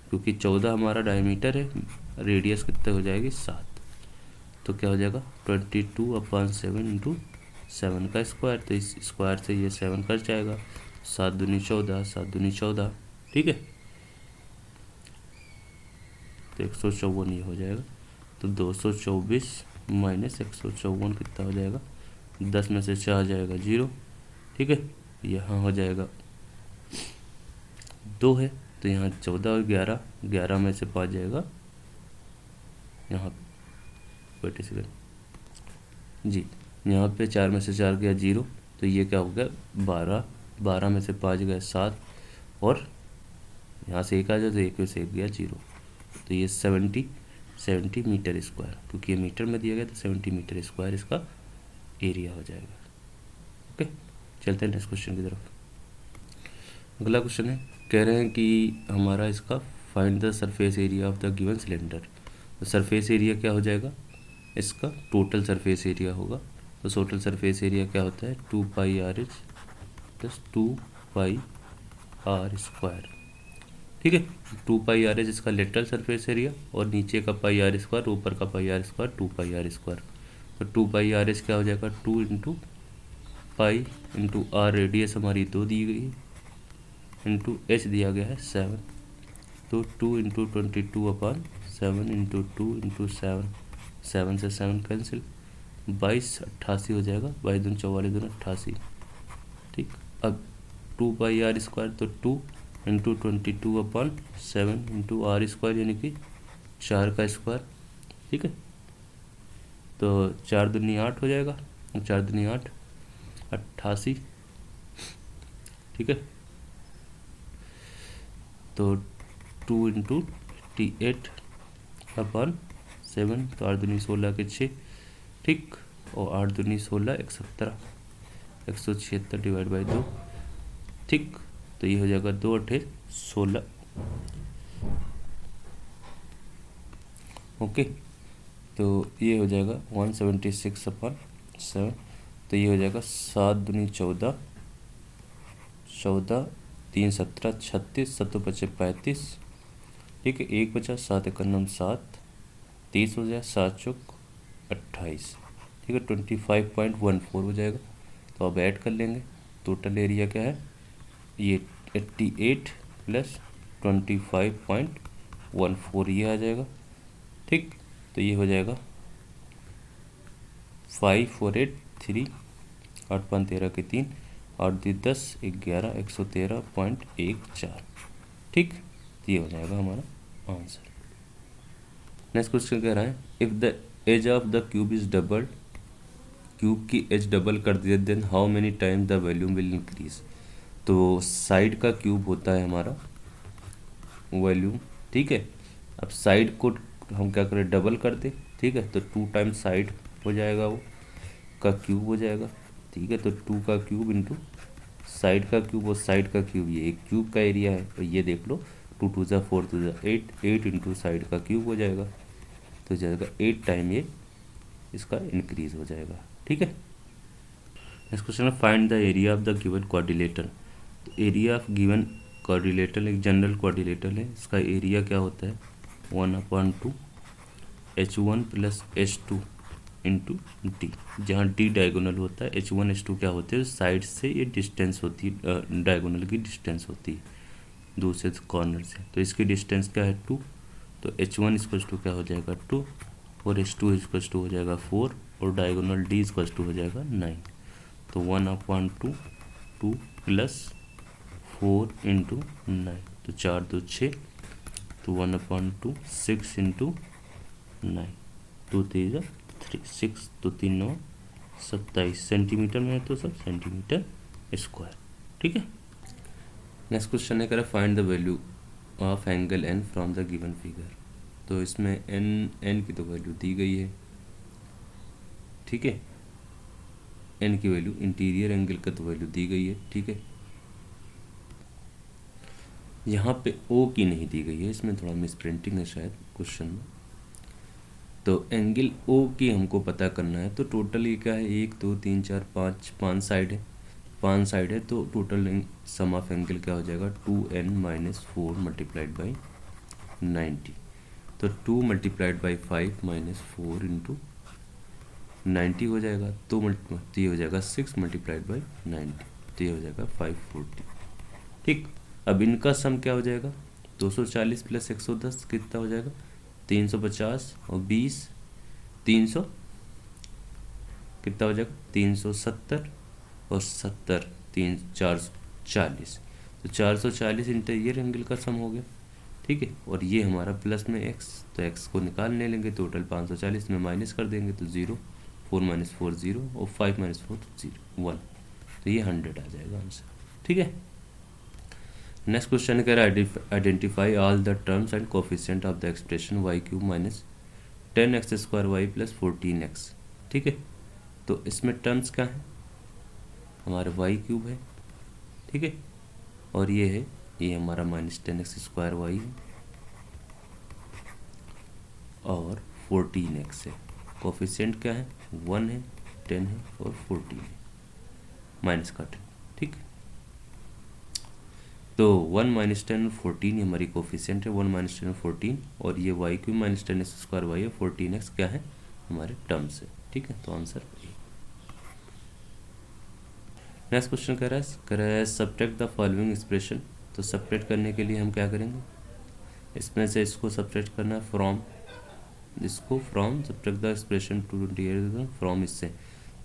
क्योंकि 14 हमारा डायमीटर है, रेडियस कितना हो जाएगी 7, तो क्या हो जाएगा 22/7 इंटू 7 का स्क्वायर, तो इस स्क्वायर से ये 7 कट जाएगा, 7 दूनी 14, 7 दूनी 14, ठीक है। तो 154 ये हो जाएगा। तो 224 माइनस 154 कितना हो जाएगा, 10 में से 4 जाएगा 0, ठीक है। यहाँ हो जाएगा 2 है, तो यहाँ 14 और 11, 11 में से 5 जाएगा यहाँ 47 जी। यहाँ पे 4 में से 4 गया 0, तो ये क्या हो गया 12, 12 में से 5 गया 7, और यहाँ से 1 आ जाए तो 1 में से 1 गया 0, तो ये 70 मीटर स्क्वायर, क्योंकि ये मीटर में दिया गया तो 70 मीटर स्क्वायर इसका एरिया हो जाएगा। ओके, चलते हैं नेक्स्ट क्वेश्चन की तरफ। अगला क्वेश्चन है, कह रहे हैं कि हमारा इसका find the surface area of the given cylinder. तो सरफेस एरिया क्या हो जाएगा, इसका टोटल सरफेस एरिया होगा। तो टोटल सरफेस एरिया क्या होता है, 2 pi R H plus 2 pi R square, ठीक है। 2 पाई आर एच इसका लेटरल सरफेस एरिया, और नीचे का पाई आर स्क्वायर, ऊपर का pi R square, 2 pi R square. तो 2 पाई आर एच क्या हो जाएगा, 2 into pi into R, radius हमारी 2 दी गई है, इंटू एच दिया गया है 7, तो 2 इंटू 22/7 इंटू 2 इंटू 7, 7 से 7 कैंसिल, 22 88 हो जाएगा, 22 दूनी 44 दूनी 88, ठीक। अब 2 पाई आर स्क्वायर, तो 2 इंटू 22/7 इंटू आर स्क्वायर, यानी कि 4 का स्क्वायर, ठीक है। तो 4 दूनी 8 हो जाएगा, 4 दूनी 8 88, ठीक है। तो 2 इंटू 88/7, तो 8 दूनी 16 के 6, ठीक, और 8 दूनी 16 117, 176 डिवाइड बाई 2, ठीक। तो ये हो जाएगा 2 8 16, ओके। तो ये हो जाएगा 176/7, तो ये हो जाएगा 7 दूनी 14, 14 3 17 36, 7 बचे 35, ठीक है। 1 बचा, 7 1 7, 30 हो जाए, 7 चौक 28, ठीक है। 25.14 हो जाएगा। तो अब ऐड कर लेंगे, टोटल एरिया क्या है, ये 88 प्लस 25.14 ये आ जाएगा, ठीक। तो ये हो जाएगा 5483, 8 5 13 के 3, 8 2 10 11, 113.14, ठीक। तो ये हो जाएगा हमारा आंसर। नेक्स्ट क्वेश्चन कह रहा है, if the edge of the cube is doubled, cube की एज डबल कर दिया, then how many time the volume will increase. तो साइड का क्यूब होता है हमारा वॉल्यूम, ठीक है। अब साइड को हम क्या करें, डबल कर दें, ठीक है। तो 2 टाइम्स साइड हो जाएगा, वो का क्यूब हो जाएगा, ठीक है। तो 2 का क्यूब इंटू साइड का क्यूब, और साइड का क्यूब ये एक क्यूब का एरिया है, तो ये देख लो 2 2 ज़ा 4 2 ज़ा 8, 8 इंटू साइड का क्यूब हो जाएगा, तो जाएगा 8 टाइम ये इसका इंक्रीज हो जाएगा, ठीक है। नेक्स्ट क्वेश्चन है, find the area of the given quadrilateral. Area of given quadrilateral एक जनरल क्वाड्रिलेटरल है, इसका एरिया क्या होता है, 1/2 H1 plus H2 into D, जहाँ डी डायगोनल होता है, H1 H2 क्या होते हैं, साइड से ये डिस्टेंस होती है, डायगोनल की डिस्टेंस होती है दूसरे कॉर्नर से, तो इसकी डिस्टेंस क्या है 2, तो H1 इक्वल्स टू क्या हो जाएगा 2, और H2 इक्वल्स टू हो जाएगा 4, और डायगोनल D इक्वल्स टू हो जाएगा 9, तो 1/2 2 प्लस 4 इंटू 9, तो 4 2 6, तो 1/2 6 इंटू 9, 2 3 3 6, तो 3 9 27 सेंटीमीटर में है, तो सब सेंटीमीटर स्क्वायर, ठीक है। नेक्स्ट क्वेश्चन है, कह रहा find the value of angle N from the given figure. तो इसमें एन की तो वैल्यू दी गई है, ठीक है। एन की वैल्यू, इंटीरियर एंगल का तो वैल्यू दी गई है, ठीक है। यहाँ पे ओ की नहीं दी गई है, इसमें थोड़ा मिस प्रिंटिंग है शायद क्वेश्चन में। तो एंगल ओ की हमको पता करना है, तो टोटल ये क्या है, 1 2 3 4 5 साइड है, 5 साइड है, तो टोटल सम ऑफ एंगल क्या हो जाएगा 2n - 4 मल्टीप्लाइड बाई 90, तो 2 मल्टीप्लाइड बाई 5 - 4 इंटू 90 हो जाएगा, तो ये हो जाएगा 6 मल्टीप्लाइड बाई 90, तो ये हो जाएगा 540। ठीक। अब इनका सम क्या हो जाएगा, 240 प्लस 110 कितना हो जाएगा, 350 और 20 300 कितना हो जाएगा, 370 और 70 440, तो 440 इंटीरियर एंगल का सम हो गया। ठीक है, और ये हमारा प्लस में x, तो x को निकालने लेंगे, टोटल 540 में माइनस कर देंगे तो 0, 4 माइनस 4 0 और 5 माइनस 4 0 1, तो ये 100 आ जाएगा आंसर। ठीक है। नेक्स्ट क्वेश्चन कह रहा है identify all the terms and coefficient of the expression y cube minus 10x square y plus 14x। ठीक है, तो इसमें टर्म्स क्या है, हमारा वाई क्यूब है, ठीक है, और ये है, ये हमारा माइनस 10x स्क्वायर वाई है और 14x है। कोफिशिएंट क्या है, 1 है, 10 है और 14 है, माइनस का 10। ठीक, तो 1 माइनस 10 और 14 ये हमारी कोफिशिएंट है, 1 माइनस 10 और 14, और ये y cube minus 10x square y है, 14x क्या है, हमारे टर्म्स है। ठीक है, तो आंसर ए। नेक्स्ट क्वेश्चन कह रहा है सब्ट्रैक्ट द फॉलोइंग एक्सप्रेशन। तो सब्ट्रैक्ट करने के लिए हम क्या करेंगे, इसमें से इसको सब्ट्रैक्ट करना है फ्रॉम, इसको from, subtract the expression two from इससे,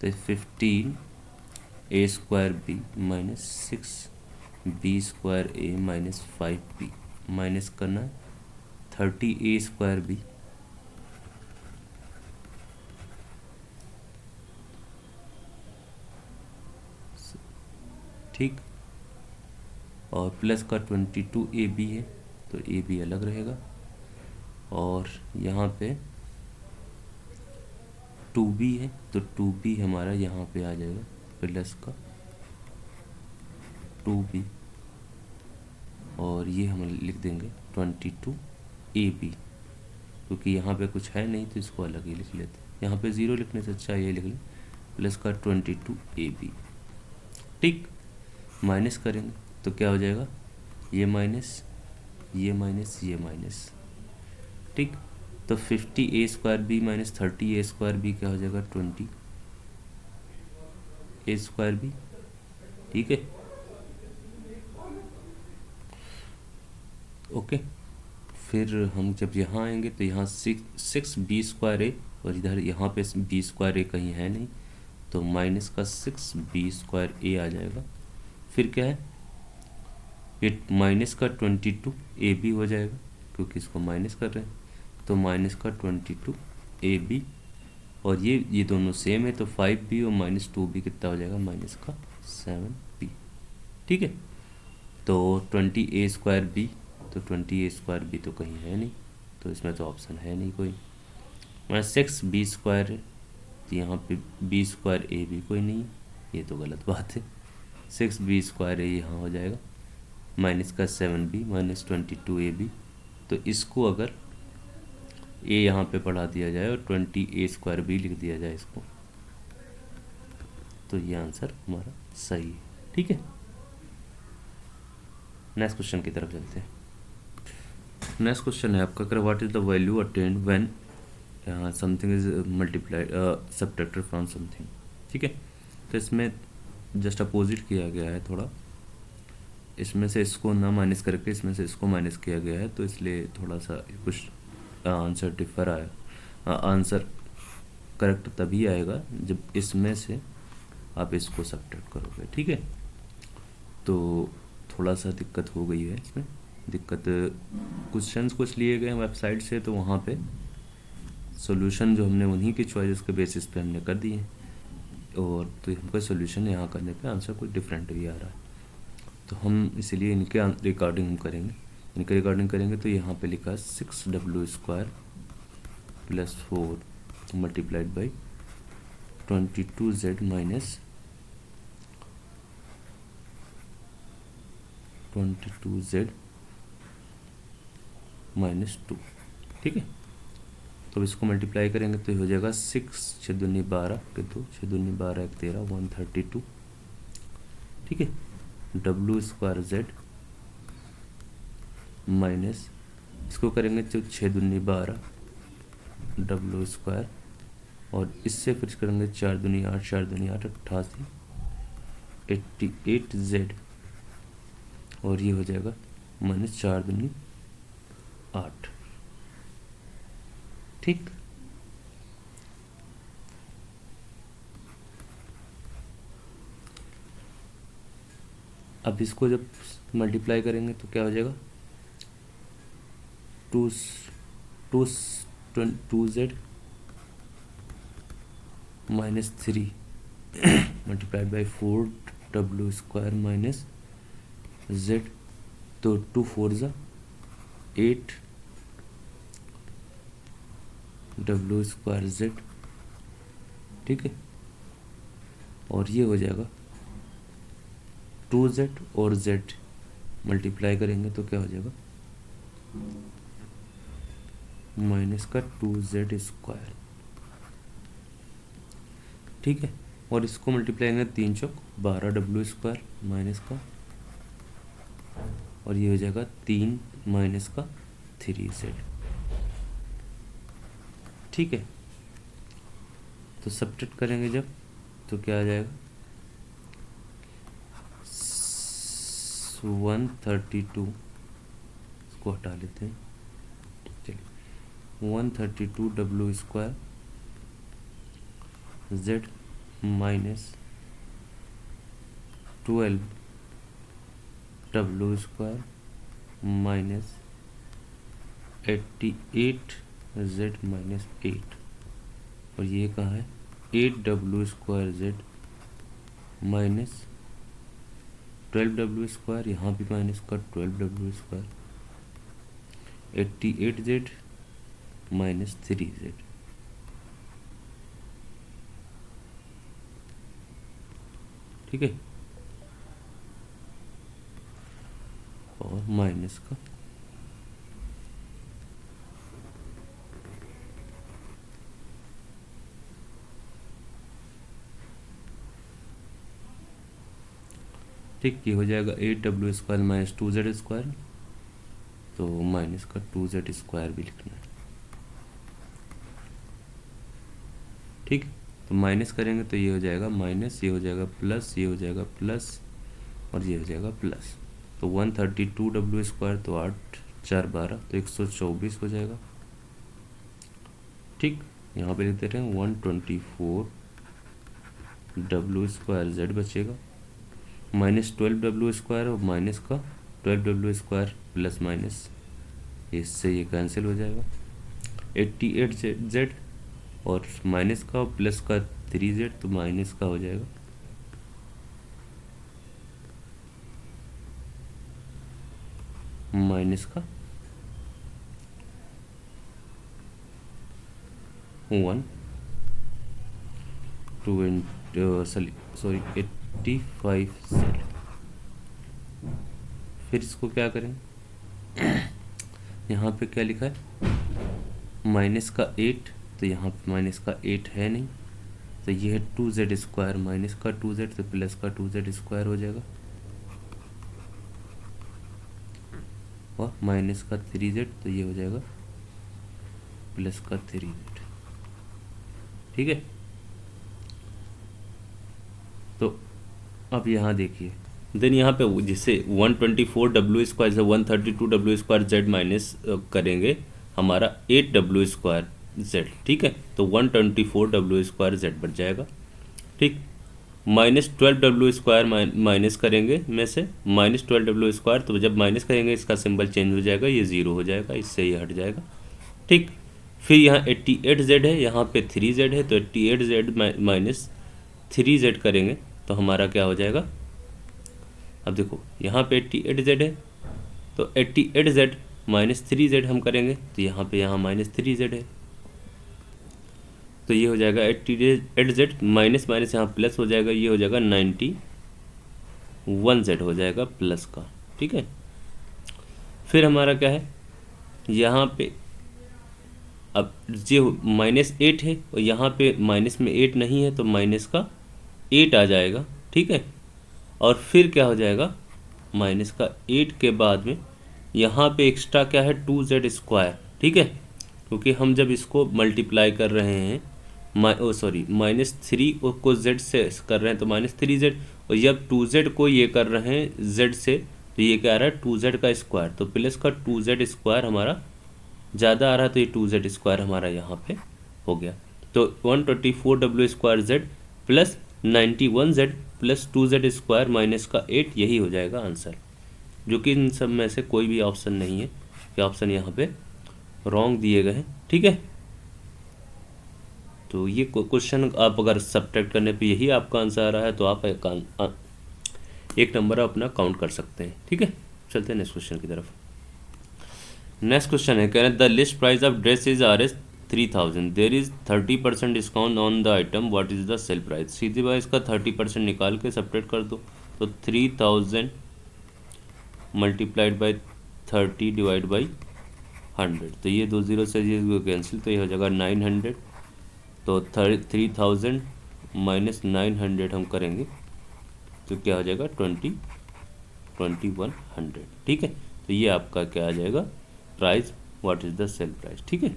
तो 15a square B minus 6b square A minus 5b minus करना है 30a स्क्वायर बी ठीक, और प्लस का 22ab है, तो ab अलग रहेगा, और यहाँ पे 2b है, तो 2b हमारा यहाँ पे आ जाएगा, प्लस का 2b, और ये हम लिख देंगे 22ab, क्योंकि यहाँ पे कुछ है नहीं तो इसको अलग ही लिख लेते हैं, यहाँ पे 0 लिखने से अच्छा ये लिख लें, प्लस का 22ab। ठीक, माइनस करेंगे तो क्या हो जाएगा, ये माइनस, ये माइनस, ये माइनस। ठीक, तो 50a square B minus 30a square b क्या हो जाएगा, 20a स्क्वायर बी। ठीक है, ओके। फिर हम जब यहाँ आएंगे तो यहाँ 6b स्क्वायर ए, और इधर यहाँ पे b स्क्वायर ए कहीं है नहीं, तो माइनस का 6b स्क्वायर ए आ जाएगा। फिर क्या है, ये माइनस का 22ab हो जाएगा, क्योंकि इसको माइनस कर रहे हैं, तो माइनस का 22ab, और ये दोनों सेम है, तो 5b और माइनस 2b कितना हो जाएगा, माइनस का 7b। ठीक है, तो 20a स्क्वायर बी, तो 20a स्क्वायर बी तो कहीं है नहीं, तो इसमें तो ऑप्शन है नहीं कोई। माइनस 6b स्क्वायर है, तो यहाँ पे b स्क्वायर ए भी कोई नहीं है, ये तो गलत बात है, 6b स्क्वायर ए यहाँ हो जाएगा, माइनस का 7b माइनस 22ab, तो इसको अगर a यहाँ पे बढ़ा दिया जाए और 20a स्क्वायर बी लिख दिया जाए इसको, तो ये आंसर हमारा सही है। ठीक है, नेक्स्ट क्वेश्चन की तरफ चलते हैं। नेक्स्ट क्वेश्चन है आपका, कर what is the value attend when something is multiplied subtracted from something. ठीक है, तो इसमें जस्ट अपोजिट किया गया है थोड़ा, इसमें से इसको ना माइनस करके इसमें से इसको माइनस किया गया है, तो इसलिए थोड़ा सा कुछ आंसर डिफर आया। आंसर करेक्ट तभी आएगा जब इसमें से आप इसको सब्ट्रैक्ट करोगे। ठीक है, तो थोड़ा सा दिक्कत हो गई है इसमें, दिक्कत क्वेश्चंस कुछ लिए गए हैं वेबसाइट से, तो वहाँ पे सॉल्यूशन जो हमने उन्हीं की चॉइसेस के बेसिस पे हमने कर दिए हैं, और तो हमको सॉल्यूशन यहाँ करने पे आंसर कुछ डिफरेंट भी आ रहा है, तो हम इसीलिए इनके रिकॉर्डिंग हम करेंगे, इनके रिकॉर्डिंग करेंगे। तो यहाँ पे लिखा है 6w square plus 4 multiplied by 22z minus 22z minus 2। ठीक है, तो इसको मल्टीप्लाई करेंगे तो हो जाएगा 6 6 दूनी 12 के 2 6 दूनी 12 1 13 132। ठीक है, w स्क्वायर z माइनस इसको करेंगे तो 6 दूनी 12 w स्क्वायर, और इससे फिर करेंगे 4 दूनी 8 4 दूनी 8 88 88z और ये हो जाएगा -4×8। ठीक, अब इसको जब मल्टीप्लाई करेंगे तो क्या हो जाएगा, 2z -3 multiplied by 4w² minus z, तो 2 4 ज़ा 8 w² z। ठीक है, और ये हो जाएगा 2z और z मल्टीप्लाई करेंगे तो क्या हो जाएगा, -2z²। ठीक है, और इसको मल्टीप्लाई करेंगे 3 चौक 12w² माइनस का, और ये हो जाएगा 3 -3z। ठीक है, तो सब्ट्रैक्ट करेंगे जब तो क्या आ जाएगा, 132, इसको हटा लेते हैं, चलिए 132w² z minus 12w² minus 88z minus 8, और ये कहाँ है 8w² z माइनस 12w², यहाँ भी माइनस का 12w², 88z माइनस 3z। ठीक है, और माइनस का ठीक, ये हो जाएगा 8w² माइनस 2z², तो माइनस का 2z² भी लिखना है। ठीक, तो माइनस करेंगे तो ये हो जाएगा माइनस, ये हो जाएगा प्लस, ये हो जाएगा प्लस, और ये हो जाएगा प्लस, तो 132w², तो 8 4 12, तो 124 हो जाएगा। ठीक, यहाँ पे लिख देते हैं 124w² z बचेगा, -12w² और माइनस का 12w² प्लस माइनस, इससे ये कैंसिल हो जाएगा, 88z और माइनस का प्लस का 3z, तो माइनस का हो जाएगा माइनस का 85z। फिर इसको क्या करें, यहाँ पे क्या लिखा है माइनस का 8, तो यहाँ पे माइनस का 8 है नहीं, तो ये है 2z² माइनस का 2z, तो प्लस का 2z² हो जाएगा, और माइनस का 3z, तो ये हो जाएगा प्लस का 3z। ठीक है, तो अब यहाँ देखिए, देन यहाँ पे जिसे 124w² से 132w² z माइनस करेंगे हमारा 8w² z। ठीक है, तो 124w² z बच जाएगा। ठीक, -12w² माइनस करेंगे में से -12w², तो जब माइनस करेंगे इसका सिंबल चेंज हो जाएगा, ये 0 हो जाएगा, इससे ये हट जाएगा। ठीक, फिर यहाँ 88z है, यहाँ पे 3z है, तो 88z माइनस 3z करेंगे तो हमारा क्या हो जाएगा, अब देखो यहाँ पे 88z है, तो 88z माइनस 3z हम करेंगे तो यहाँ पे -3z है, तो ये हो जाएगा 88z माइनस माइनस यहाँ प्लस हो जाएगा, ये हो जाएगा 91z हो जाएगा प्लस का। ठीक है, फिर हमारा क्या है, यहाँ पे अब जो -8 है और यहाँ पे माइनस में 8 नहीं है, तो माइनस का 8 आ जाएगा। ठीक है, और फिर क्या हो जाएगा, माइनस का 8 के बाद में यहाँ पे एक्स्ट्रा क्या है 2z²। ठीक है, क्योंकि हम जब इसको मल्टीप्लाई कर रहे हैं -3 को z से कर रहे हैं तो -3z, और जब 2z को ये कर रहे हैं z से तो ये क्या आ रहा है 2z का स्क्वायर, तो प्लस का 2z स्क्वायर हमारा ज़्यादा आ रहा है, तो ये 2z स्क्वायर हमारा यहाँ पे हो गया। तो 124w square z plus 91z plus 2z square minus का 8, यही हो जाएगा आंसर, जो कि इन सब में से कोई भी ऑप्शन नहीं है, ये ऑप्शन यहाँ पे रॉन्ग दिए गए हैं। ठीक है, तो ये क्वेश्चन आप अगर सब्ट्रैक्ट करने पे यही आपका आंसर आ रहा है तो आप एक नंबर अपना काउंट कर सकते हैं। ठीक है, चलते हैं नेक्स्ट क्वेश्चन की तरफ। नेक्स्ट क्वेश्चन है, कह रहे हैं the list price of dress is RS 3000, there is 30% discount on the item, what is the sale price. सीधी बात इसका 30% निकाल के सब्ट्रैक्ट कर दो, तो 3000 मल्टीप्लाइड बाई 30 डिवाइड बाई 100, तो ये 2 0 से ये कैंसिल, तो ये हो जाएगा 900, तो 3000 माइनस 900 हम करेंगे तो क्या हो जाएगा 2100। ठीक है, तो ये आपका क्या आ जाएगा price, what is the sale price. ठीक है,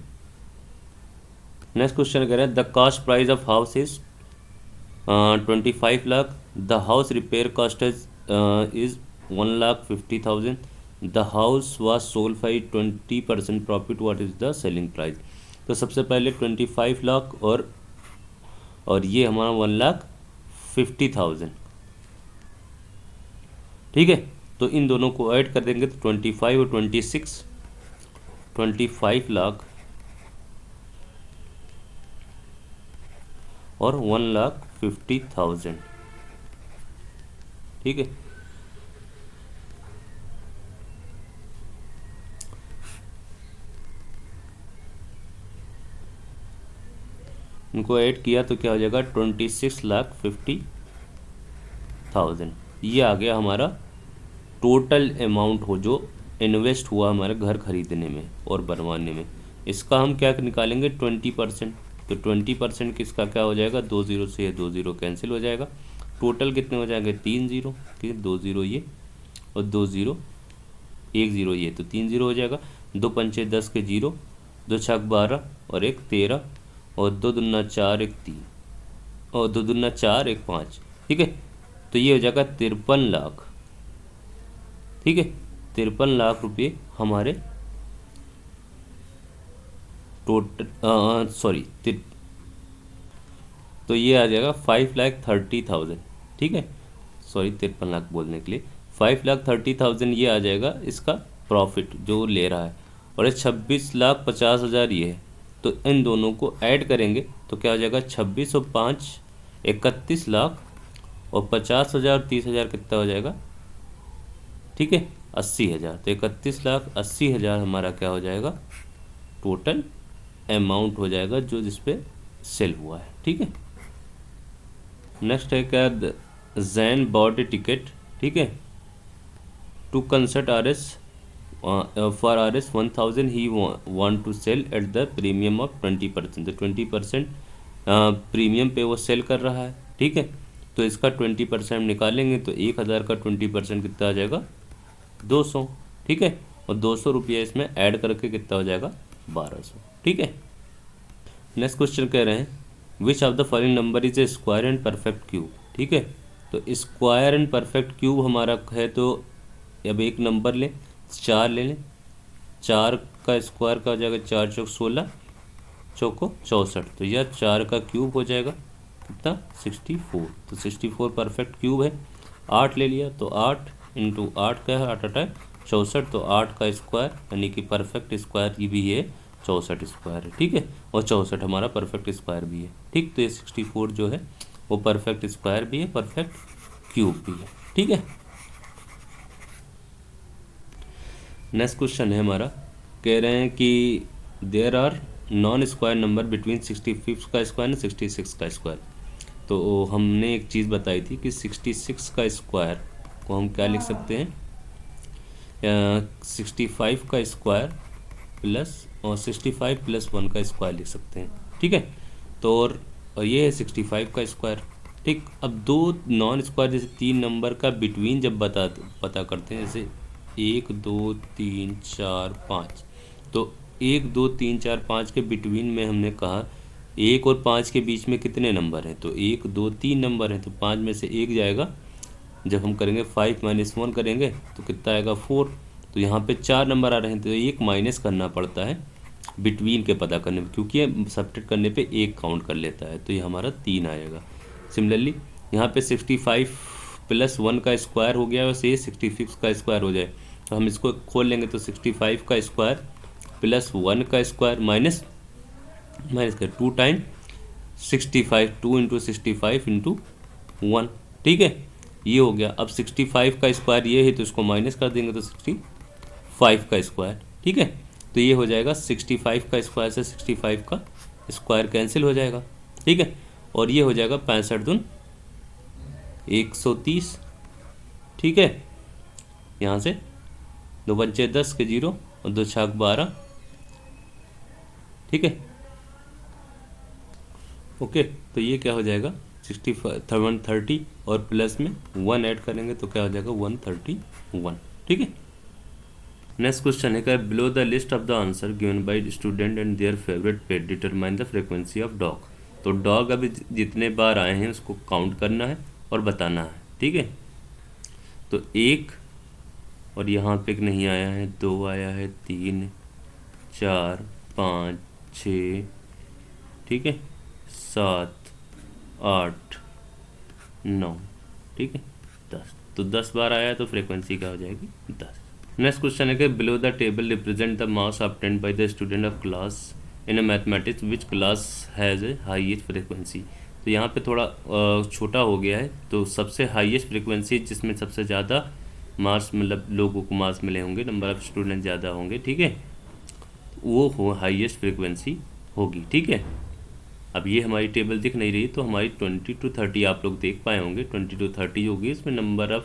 नेक्स्ट क्वेश्चन कह रहे हैं the cost price of house is 25 lakh, the house repair cost is 1,50,000, the house was sold by 20% profit, what is the selling price. तो सबसे पहले 25 लाख और ये हमारा 1,50,000। ठीक है, तो इन दोनों को ऐड कर देंगे तो 25 और 26, 25 लाख और 1,50,000। ठीक है, इनको ऐड किया तो क्या हो जाएगा 26,50,000। ये आ गया हमारा टोटल अमाउंट हो जो इन्वेस्ट हुआ हमारे घर खरीदने में और बनवाने में। इसका हम क्या निकालेंगे 20%, तो 20% किसका क्या हो जाएगा 2 0 से ये 2 0 कैंसिल हो जाएगा, टोटल कितने हो जाएंगे 3 0, ठीक है 2 0 ये और 2 0 1 0 ये, तो 3 0 हो जाएगा। 2 पंचे 10 के 0, 2 छक 12 और 1 13 और 2 दूना 4 1 3 और 2 दूना 4 1 5। ठीक है, तो ये हो जाएगा 53 लाख। ठीक है, 53 लाख रुपये हमारे टोटल तो ये आ जाएगा 5,30,000। ठीक है, सॉरी 53 लाख बोलने के लिए 5,30,000 ये आ जाएगा इसका प्रॉफिट जो ले रहा है, और ये 26,50,000 ये है। तो इन दोनों को ऐड करेंगे तो क्या हो जाएगा 26 और 5 31 लाख और 50,000 30,000 कितना हो जाएगा, ठीक है 80,000। तो 31,80,000 हमारा क्या हो जाएगा टोटल अमाउंट हो जाएगा जो जिस पे सेल हुआ है। ठीक है, नेक्स्ट है क्या जैन बॉट ए टिकट, ठीक है to concert RS for RS 1000 he want to sell at the premium of 20%, तो 20% प्रीमियम पे वो सेल कर रहा है। ठीक है, तो इसका 20% निकालेंगे तो 1,000 का 20% कितना आ जाएगा 200। ठीक है, और 200 रुपये इसमें ऐड करके कितना हो जाएगा 1200। ठीक है, नेक्स्ट क्वेश्चन कह रहे हैं विच of the following number is a square and perfect cube. ठीक है, तो स्क्वायर एंड परफेक्ट क्यूब हमारा है, तो अब एक नंबर लें 4 ले लें, 4 का स्क्वायर का हो जाएगा 4 चौक 16 चौको 64, तो यह 4 का क्यूब हो जाएगा कितना 64, तो 64 परफेक्ट क्यूब है। 8 ले लिया तो 8 इंटू 8 का है 8 8 64, तो 8 का स्क्वायर यानी कि परफेक्ट स्क्वायर की भी है 64 स्क्वायर है। ठीक है, और 64 हमारा परफेक्ट स्क्वायर भी है। ठीक, तो ये 64 जो है वो परफेक्ट स्क्वायर भी है, परफेक्ट क्यूब भी है। ठीक है, नेक्स्ट क्वेश्चन है हमारा, कह रहे हैं कि there are non square number between 65 का स्क्वायर एंड 66 का स्क्वायर। तो हमने एक चीज़ बताई थी कि 66 का स्क्वायर को हम क्या लिख सकते हैं 65 का स्क्वायर प्लस और 65 प्लस 1 का स्क्वायर लिख सकते हैं। ठीक है, तो और ये है 65 का स्क्वायर। ठीक, अब दो नॉन स्क्वायर जैसे 3 नंबर का बिटवीन जब पता करते हैं, जैसे 1 2 3 4 5, तो 1 2 3 4 5 के बिटवीन में हमने कहा 1 और 5 के बीच में कितने नंबर हैं, तो 1 2 3 नंबर हैं, तो 5 में से 1 जाएगा जब हम करेंगे 5 - 1 करेंगे तो कितना आएगा 4। तो यहाँ पे 4 नंबर आ रहे हैं तो एक माइनस करना पड़ता है बिटवीन के पता करने में, क्योंकि ये सब्ट्रैक्ट करने पे एक काउंट कर लेता है, तो ये हमारा 3 आएगा। सिमिलरली यहाँ पे 65 + 1 का स्क्वायर हो गया, वैसे ये 66 का स्क्वायर हो जाए, तो हम इसको खोल लेंगे तो 65 का स्क्वायर + 1 का स्क्वायर माइनस कर 2 टाइम 65, 2 × 65 × 1, ठीक है, ये हो गया। अब 65 का स्क्वायर ये है तो इसको माइनस कर देंगे तो 65 का स्क्वायर, ठीक है, तो ये हो जाएगा 65 का स्क्वायर से 65 का स्क्वायर कैंसिल हो जाएगा, ठीक है, और ये हो जाएगा 65 दून 130, ठीक है, यहाँ से 2 पंचे 10 के 0 और 2 छाक 12, ठीक है, ओके। तो ये क्या हो जाएगा 130 और प्लस में 1 ऐड करेंगे तो क्या हो जाएगा 131, ठीक है। नेक्स्ट क्वेश्चन है क्या, below the list of the answer given by student and their favourite pet determine the frequency of dog. तो डॉग अभी जितने बार आए हैं उसको काउंट करना है और बताना है, ठीक है। तो 1 और यहाँ पे नहीं आया है, 2 आया है, 3 4 5 6, ठीक है, 7 8 9, ठीक है, 10। तो 10 बार आया तो फ्रीक्वेंसी क्या हो जाएगी 10। नेक्स्ट क्वेश्चन है कि below the table represent the marks obtained by the student of class in a mathematics which class has a highest frequency. तो यहाँ पे थोड़ा छोटा हो गया है, तो सबसे हाईएस्ट फ्रीक्वेंसी जिसमें सबसे ज़्यादा मार्क्स मतलब लोगों को मार्क्स मिले होंगे, नंबर ऑफ स्टूडेंट ज़्यादा होंगे, ठीक है, वो हो हाईएस्ट फ्रीक्वेंसी होगी, ठीक है। अब ये हमारी टेबल दिख नहीं रही तो हमारी 20 to 30 आप लोग देख पाए होंगे, 20 to 30 होगी, इसमें नंबर ऑफ़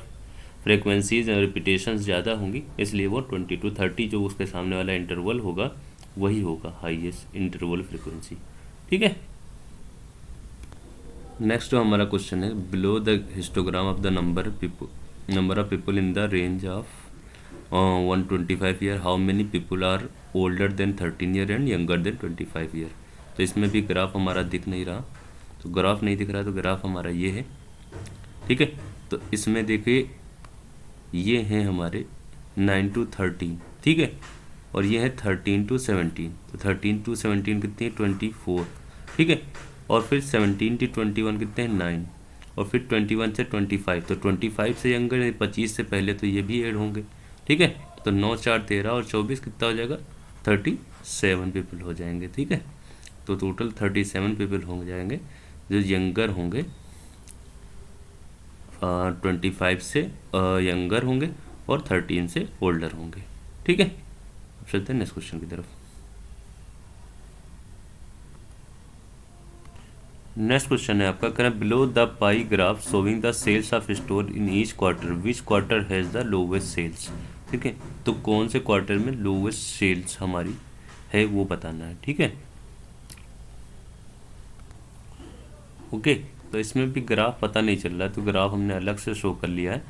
फ्रीक्वेंसीज और रिपीटेशंस ज़्यादा होंगी, इसलिए वो 20 to 30 जो उसके सामने वाला इंटरवल होगा वही होगा हाईएस्ट इंटरवल फ्रीक्वेंसी, ठीक है। नेक्स्ट जो हमारा क्वेश्चन है, below the histogram of the number of people in the range of 125 year, how many people are older than 13 year and younger than 25 year. तो इसमें भी ग्राफ हमारा दिख नहीं रहा, तो ग्राफ नहीं दिख रहा तो ग्राफ हमारा ये है, ठीक है। तो इसमें देखिए ये हैं हमारे 9 to 13, ठीक है, और ये है 13 to 17। तो 13 to 17 कितने हैं 24, ठीक है, और फिर 17 to 21 कितने हैं 9, और फिर 21 से 25, तो 25 से यंगर 25 से पहले तो ये भी ऐड होंगे, ठीक है। तो 9 4 13 और 24 कितना हो जाएगा 37 पीपल हो जाएंगे, ठीक है। तो टोटल 37 पीपल हो जाएंगे जो यंगर होंगे 25 से यंगर होंगे और 13 से ओल्डर होंगे, ठीक है। अब चलते हैं नेक्स्ट क्वेश्चन की तरफ। नेक्स्ट क्वेश्चन है आपका, करें below the pie graph showing the sales of store in each quarter which quarter has the lowest sales, ठीक है। तो कौन से क्वार्टर में लोवेस्ट सेल्स हमारी है वो बताना है, ठीक है, ओके। तो इसमें भी ग्राफ पता नहीं चल रहा है तो ग्राफ हमने अलग से शो कर लिया है।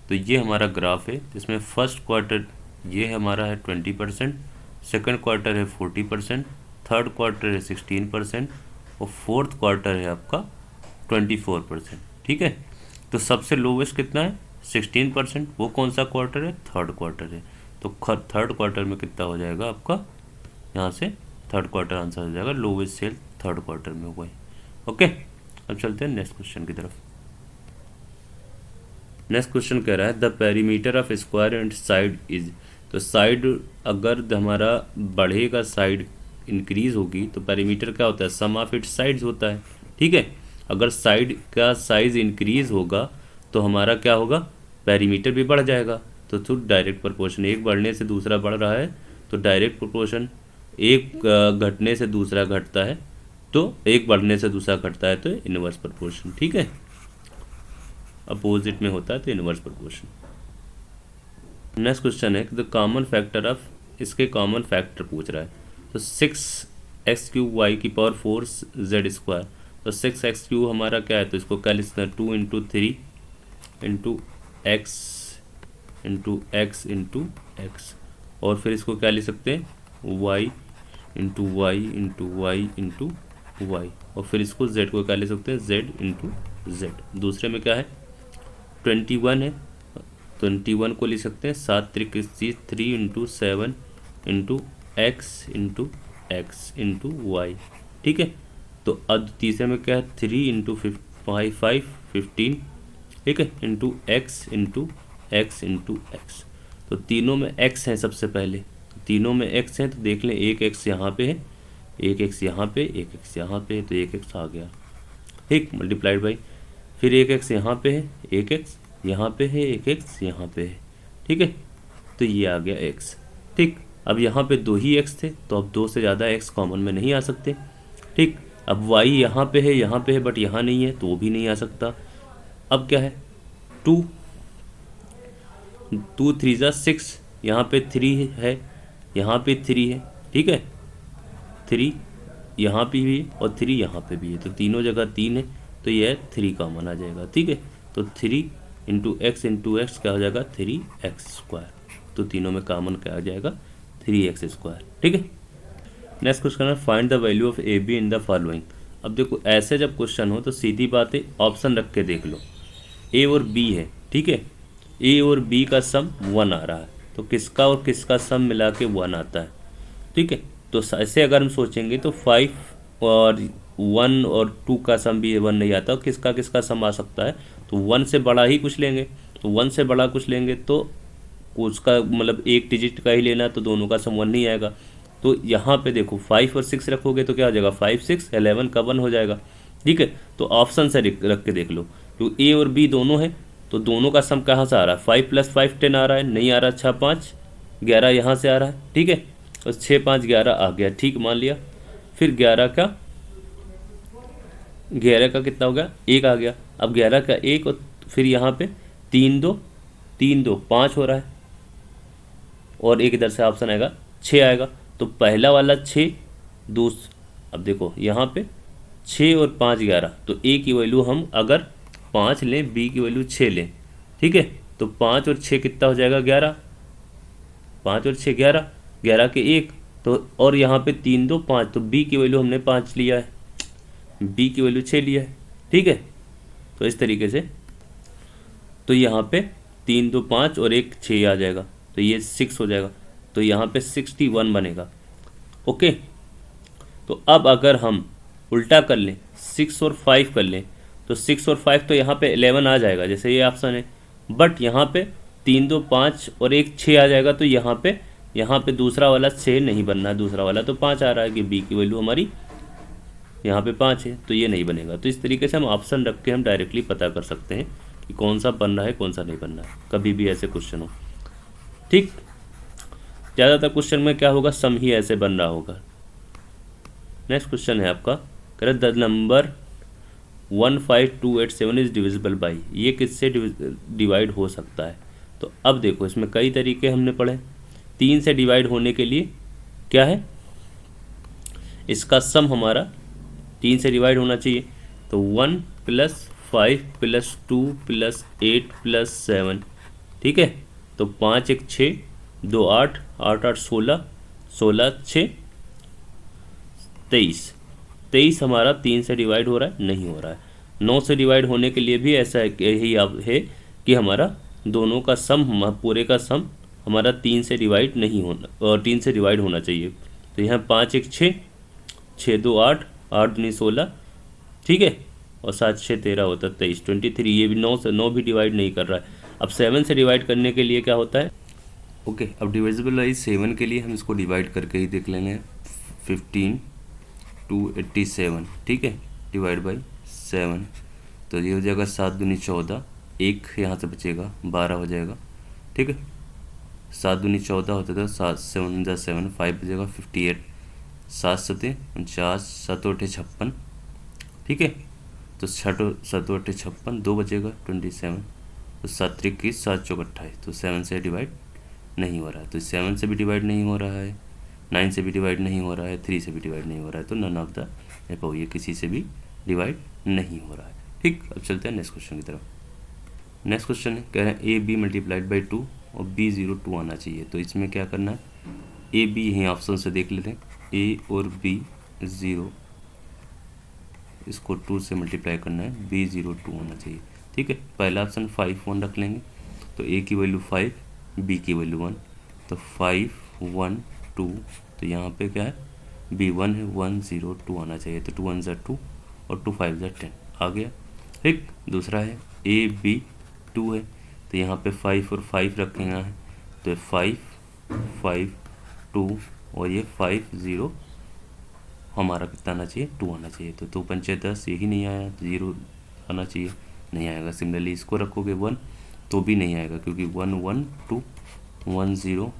तो ये हमारा ग्राफ है जिसमें फर्स्ट क्वार्टर ये हमारा है 20%, सेकंड क्वार्टर है 40%, थर्ड क्वार्टर है 16% और फोर्थ क्वार्टर है आपका 24%, ठीक है। तो सबसे लोवेस्ट कितना है 16%, वो कौन सा क्वार्टर है थर्ड क्वार्टर है। तो थर्ड क्वार्टर में कितना हो जाएगा आपका, यहाँ से थर्ड क्वार्टर आंसर हो जाएगा, लोवेस्ट सेल थर्ड क्वार्टर में हुआ है, ओके। अब चलते हैं नेक्स्ट क्वेश्चन की तरफ। नेक्स्ट क्वेश्चन कह रहा है the perimeter of square and side is. तो साइड अगर हमारा बढ़ेगा, साइड इंक्रीज होगी तो पेरीमीटर क्या होता है सम ऑफ इट्स साइड्स होता है, ठीक है। अगर साइड का साइज इंक्रीज होगा तो हमारा क्या होगा पेरीमीटर भी बढ़ जाएगा। तो डायरेक्ट प्रोपोर्शन, एक बढ़ने से दूसरा बढ़ रहा है तो डायरेक्ट प्रोपोर्शन, एक घटने से दूसरा घटता है तो एक बढ़ने से दूसरा घटता है तो इनवर्स प्रोपोर्शन, ठीक है। अपोजिट में होता है तो इनवर्स प्रोपोर्शन। नेक्स्ट क्वेश्चन है द कॉमन फैक्टर ऑफ, इसके कॉमन फैक्टर पूछ रहा है। तो 6x³ y⁴z²। तो 6x³ हमारा क्या है तो इसको क्या लिखना है 2 × 3 × x और फिर इसको क्या लिख सकते हैं y और फिर इसको z को क्या ले सकते हैं z × z। दूसरे में क्या है 21 है, 21 को लिख सकते हैं 7 त्रिक 3 into 7 into x into x into y. ठीक है, तो अब तीसरे में क्या है 3 इंटू 5 15, ठीक है, into x into x into x. तो तीनों में एक्स हैं सबसे पहले, तीनों में एक्स हैं तो देख लें, एक एक्स यहाँ पे है, एक एक्स यहाँ पे, एक एक्स यहाँ पे, तो एक एक्स आ गया, ठीक, मल्टीप्लाइड बाई, फिर एक एक्स यहाँ पे है, एक एक्स यहाँ पे है, एक एक्स यहाँ पे है, ठीक है, तो ये आ गया एक्स। ठीक, अब यहाँ पे 2 ही एक्स थे तो अब 2 से ज़्यादा एक्स कॉमन में नहीं आ सकते। ठीक, अब वाई यहाँ पे है बट यहाँ नहीं है तो वो भी नहीं आ सकता। अब क्या है 2 3 ज़ा 6, यहाँ पे 3 है, यहाँ पे 3 है, ठीक है, 3 यहाँ पे भी है और 3 यहाँ पे भी है, तो तीनों जगह 3 है तो यह 3 कॉमन आ जाएगा। ठीक है, तो 3 इंटू एक्स क्या हो जाएगा 3x², तो तीनों में कॉमन क्या आ जाएगा 3x²। ठीक है, नेक्स्ट क्वेश्चन है find the value of A be in the following. अब देखो ऐसे जब क्वेश्चन हो तो सीधी बात है ऑप्शन रख के देख लो, ए और बी है, ठीक है, ए और बी का सम 1 आ रहा है, तो किसका और किसका सम मिला के 1 आता है। ठीक है, तो ऐसे अगर हम सोचेंगे तो 5 और 1 और 2 का सम भी 1 नहीं आता, किसका किसका सम आ सकता है, तो 1 से बड़ा ही कुछ लेंगे, तो 1 से बड़ा कुछ लेंगे तो उसका मतलब एक डिजिट का ही लेना, तो दोनों का सम 1 नहीं आएगा। तो यहाँ पे देखो 5 और 6 रखोगे तो क्या हो जाएगा 5 6 11 का 1 हो जाएगा। ठीक है, तो ऑप्शन से रख के देख लो, तो ए और बी दोनों है तो दोनों का सम कहाँ से आ रहा है, 5 + 5 10 आ रहा है, नहीं आ रहा, 6 5 11 यहाँ से आ रहा है। ठीक है, तो 6 5 11 आ गया, ठीक मान लिया। फिर 11 का कितना हो गया 1 आ गया, अब 11 का 1 और फिर यहाँ पे 3 2 5 हो रहा है, और एक इधर से ऑप्शन आएगा 6 आएगा, तो पहला वाला 6 अब देखो यहाँ पे 6 और 5 11, तो ए की वैल्यू हम अगर 5 लें, बी की वैल्यू 6 लें, ठीक है, तो 5 और 6 कितना हो जाएगा 11, 5 और 6 11, 11 के 1 तो, और यहाँ पे 3 2 5, तो बी की वैल्यू हमने 5 लिया है, बी की वैल्यू 6 लिया है। ठीक है, तो इस तरीके से तो यहाँ पे 3 2 5 और 1 6 आ जाएगा, तो ये 6 हो जाएगा, तो यहाँ पे 61 बनेगा। ओके, तो अब अगर हम उल्टा कर लें 6 और 5 कर लें, तो 6 और 5 तो यहाँ पे 11 आ जाएगा जैसे ये ऑप्शन है, बट यहाँ पे 3 2 5 और 1 6 आ जाएगा, तो यहाँ पे दूसरा वाला 6 नहीं बनना है, दूसरा वाला तो 5 आ रहा है कि बी की वैल्यू हमारी यहाँ पे 5 है, तो ये नहीं बनेगा। तो इस तरीके से हम ऑप्शन रख के हम डायरेक्टली पता कर सकते हैं कि कौन सा बन रहा है कौन सा नहीं बन रहा है, कभी भी ऐसे क्वेश्चन हो। ठीक, ज़्यादातर क्वेश्चन में क्या होगा सम ही ऐसे बन रहा होगा। नेक्स्ट क्वेश्चन है आपका, कह रहा the number 15287 is divisible by, ये किससे डिवाइड हो सकता है। तो अब देखो इसमें कई तरीके हमने पढ़े, 3 से डिवाइड होने के लिए क्या है, इसका सम हमारा 3 से डिवाइड होना चाहिए, तो 1 + 5 + 2 + 8 + 7, ठीक है, तो 5 1 6 2 8 8 8 16 16 6 23 23 हमारा 3 से डिवाइड हो रहा है, नहीं हो रहा है। 9 से डिवाइड होने के लिए भी ऐसा यही है कि हमारा दोनों का सम, पूरे का सम हमारा 3 से डिवाइड नहीं होना, और 3 से डिवाइड होना चाहिए। तो यहाँ 5 1 6 6 2 8 8 2 16, ठीक है, और 7 6 13 होता है 23 23, ये भी 9 भी डिवाइड नहीं कर रहा है। अब 7 से डिवाइड करने के लिए क्या होता है, ओके, अब डिविजिबल बाई 7 के लिए हम इसको डिवाइड करके ही देख लेंगे, 15 2 87, ठीक है, डिवाइड बाई 7, तो ये हो जाएगा 7 दूनी 14, 1 यहाँ से बचेगा 12 हो जाएगा, ठीक है, 7 दूनी 14 होता था, 7 7 जा 7 5 बचेगा 58, 7 7 49 7 8 56, ठीक है, तो 6 7 8 56, 2 बचेगा 27, तो 7 3 21 7 4 28, तो 7 से डिवाइड नहीं हो रहा है, तो 7 से भी डिवाइड नहीं हो रहा है, 9 से भी डिवाइड नहीं हो रहा है, 3 से भी डिवाइड नहीं हो रहा है, तो नन ऑफ द एबव, ये किसी से भी डिवाइड नहीं हो रहा है। ठीक, अब चलते हैं नेक्स्ट क्वेश्चन की तरफ। नेक्स्ट क्वेश्चन है, कह रहे हैं ए बी मल्टीप्लाइड बाई 2 और बी 0 2 आना चाहिए। तो इसमें क्या करना है, ए बी यहीं ऑप्शन से देख लेते हैं, ए और बी 0, इसको 2 से मल्टीप्लाई करना है, बी 0 2 होना चाहिए। ठीक है। पहला ऑप्शन 5 1 रख लेंगे, तो ए की वैल्यू 5, बी की वैल्यू 1, तो 5 1 2, तो यहाँ पे क्या है, बी 1 है, 1 0 2 आना चाहिए, तो 2 1 ज़ा 2 और 2 5 ज़ा 10 आ गया। ठीक, दूसरा है ए बी 2 है, तो यहाँ पे 5 और 5 रखेंगे हैं, तो 5 5 2 और ये 5 0 हमारा कितना आना चाहिए, 2 आना चाहिए, तो 2 पंचे 10, यही नहीं आया, 0 आना चाहिए, नहीं आएगा। सिमिलरली इसको रखोगे 1 तो भी नहीं आएगा, क्योंकि 1 1 2 1 0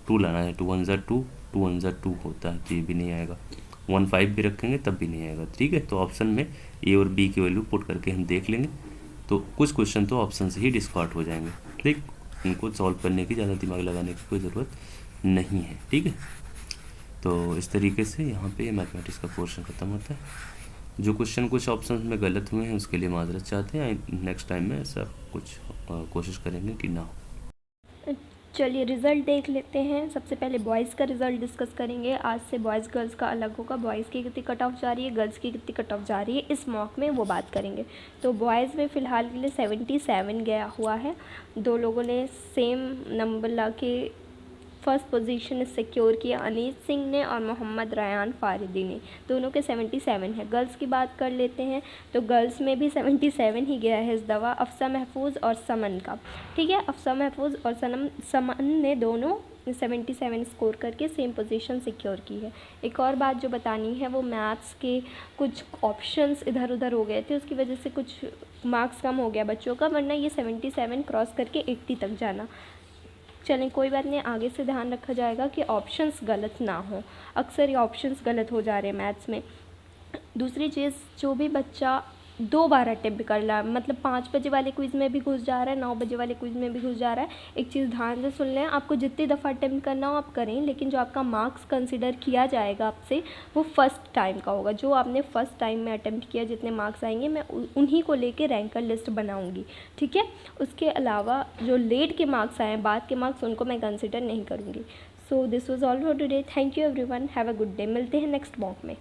2 लाना है, 2 1 ज़ा 2 2 1 ज़ा 2 होता है, तो ये भी नहीं आएगा। 1 5 भी रखेंगे तब भी नहीं आएगा। ठीक है, तो ऑप्शन में ए और बी की वैल्यू पुट करके हम देख लेंगे, तो कुछ क्वेश्चन तो ऑप्शन से ही डिस्कार्ड हो जाएंगे। ठीक, इनको सॉल्व करने की ज़्यादा दिमाग लगाने की कोई ज़रूरत नहीं है। ठीक है, तो इस तरीके से यहाँ पे मैथमेटिक्स का पोर्शन ख़त्म होता है। जो क्वेश्चन कुछ ऑप्शन में गलत हुए हैं उसके लिए माजरत चाहते हैं, नेक्स्ट टाइम में ऐसा कुछ कोशिश करेंगे कि ना हो। चलिए रिज़ल्ट देख लेते हैं। सबसे पहले बॉयज़ का रिज़ल्ट डिस्कस करेंगे। आज से बॉयज़ गर्ल्स का अलग होगा, बॉयज़ की कितनी कट ऑफ जा रही है, गर्ल्स की कितनी कट ऑफ जा रही है, इस मॉक में वो बात करेंगे। तो बॉयज़ में फ़िलहाल के लिए 77 गया हुआ है। 2 लोगों ने सेम नंबर ला के फर्स्ट पोजीशन सिक्योर किया, अनीस सिंह ने और मोहम्मद रयान फ़ारिदी ने, दोनों के 77 है। गर्ल्स की बात कर लेते हैं, तो गर्ल्स में भी 77 ही गया है इस दफ़ा, अफ़सा महफूज और समन का। ठीक है, अफ़सा महफूज और समन ने दोनों 77 स्कोर करके सेम पोजीशन सिक्योर की है। एक और बात जो बतानी है, वो मैथ्स के कुछ ऑप्शंस इधर उधर हो गए थे, उसकी वजह से कुछ मार्क्स कम हो गया बच्चों का, वरना ये 77 क्रॉस करके 80 तक जाना। चलें कोई बात नहीं, आगे से ध्यान रखा जाएगा कि ऑप्शंस गलत ना हो। अक्सर ये ऑप्शंस गलत हो जा रहे हैं मैथ्स में। दूसरी चीज़, जो भी बच्चा 2 बार अटेम्प्ट कर रहा है, मतलब 5 बजे वाले क्विज़ में भी घुस जा रहा है, 9 बजे वाले क्विज़ में भी घुस जा रहा है, एक चीज़ ध्यान से सुन लें, आपको जितनी दफ़ा अटेम्प्ट करना हो आप करें, लेकिन जो आपका मार्क्स कंसिडर किया जाएगा आपसे, वो फ़र्स्ट टाइम का होगा। जो आपने फ़र्स्ट टाइम में अटेम्प्ट किया, जितने मार्क्स आएंगे मैं उन्हीं को लेके रैंकर लिस्ट बनाऊँगी। ठीक है, उसके अलावा जो लेट के मार्क्स आए हैं, बाद के मार्क्स, उनको मैं कंसिडर नहीं करूँगी। So this was all for today. Thank you everyone, have a good day. मिलते हैं नेक्स्ट मॉक में।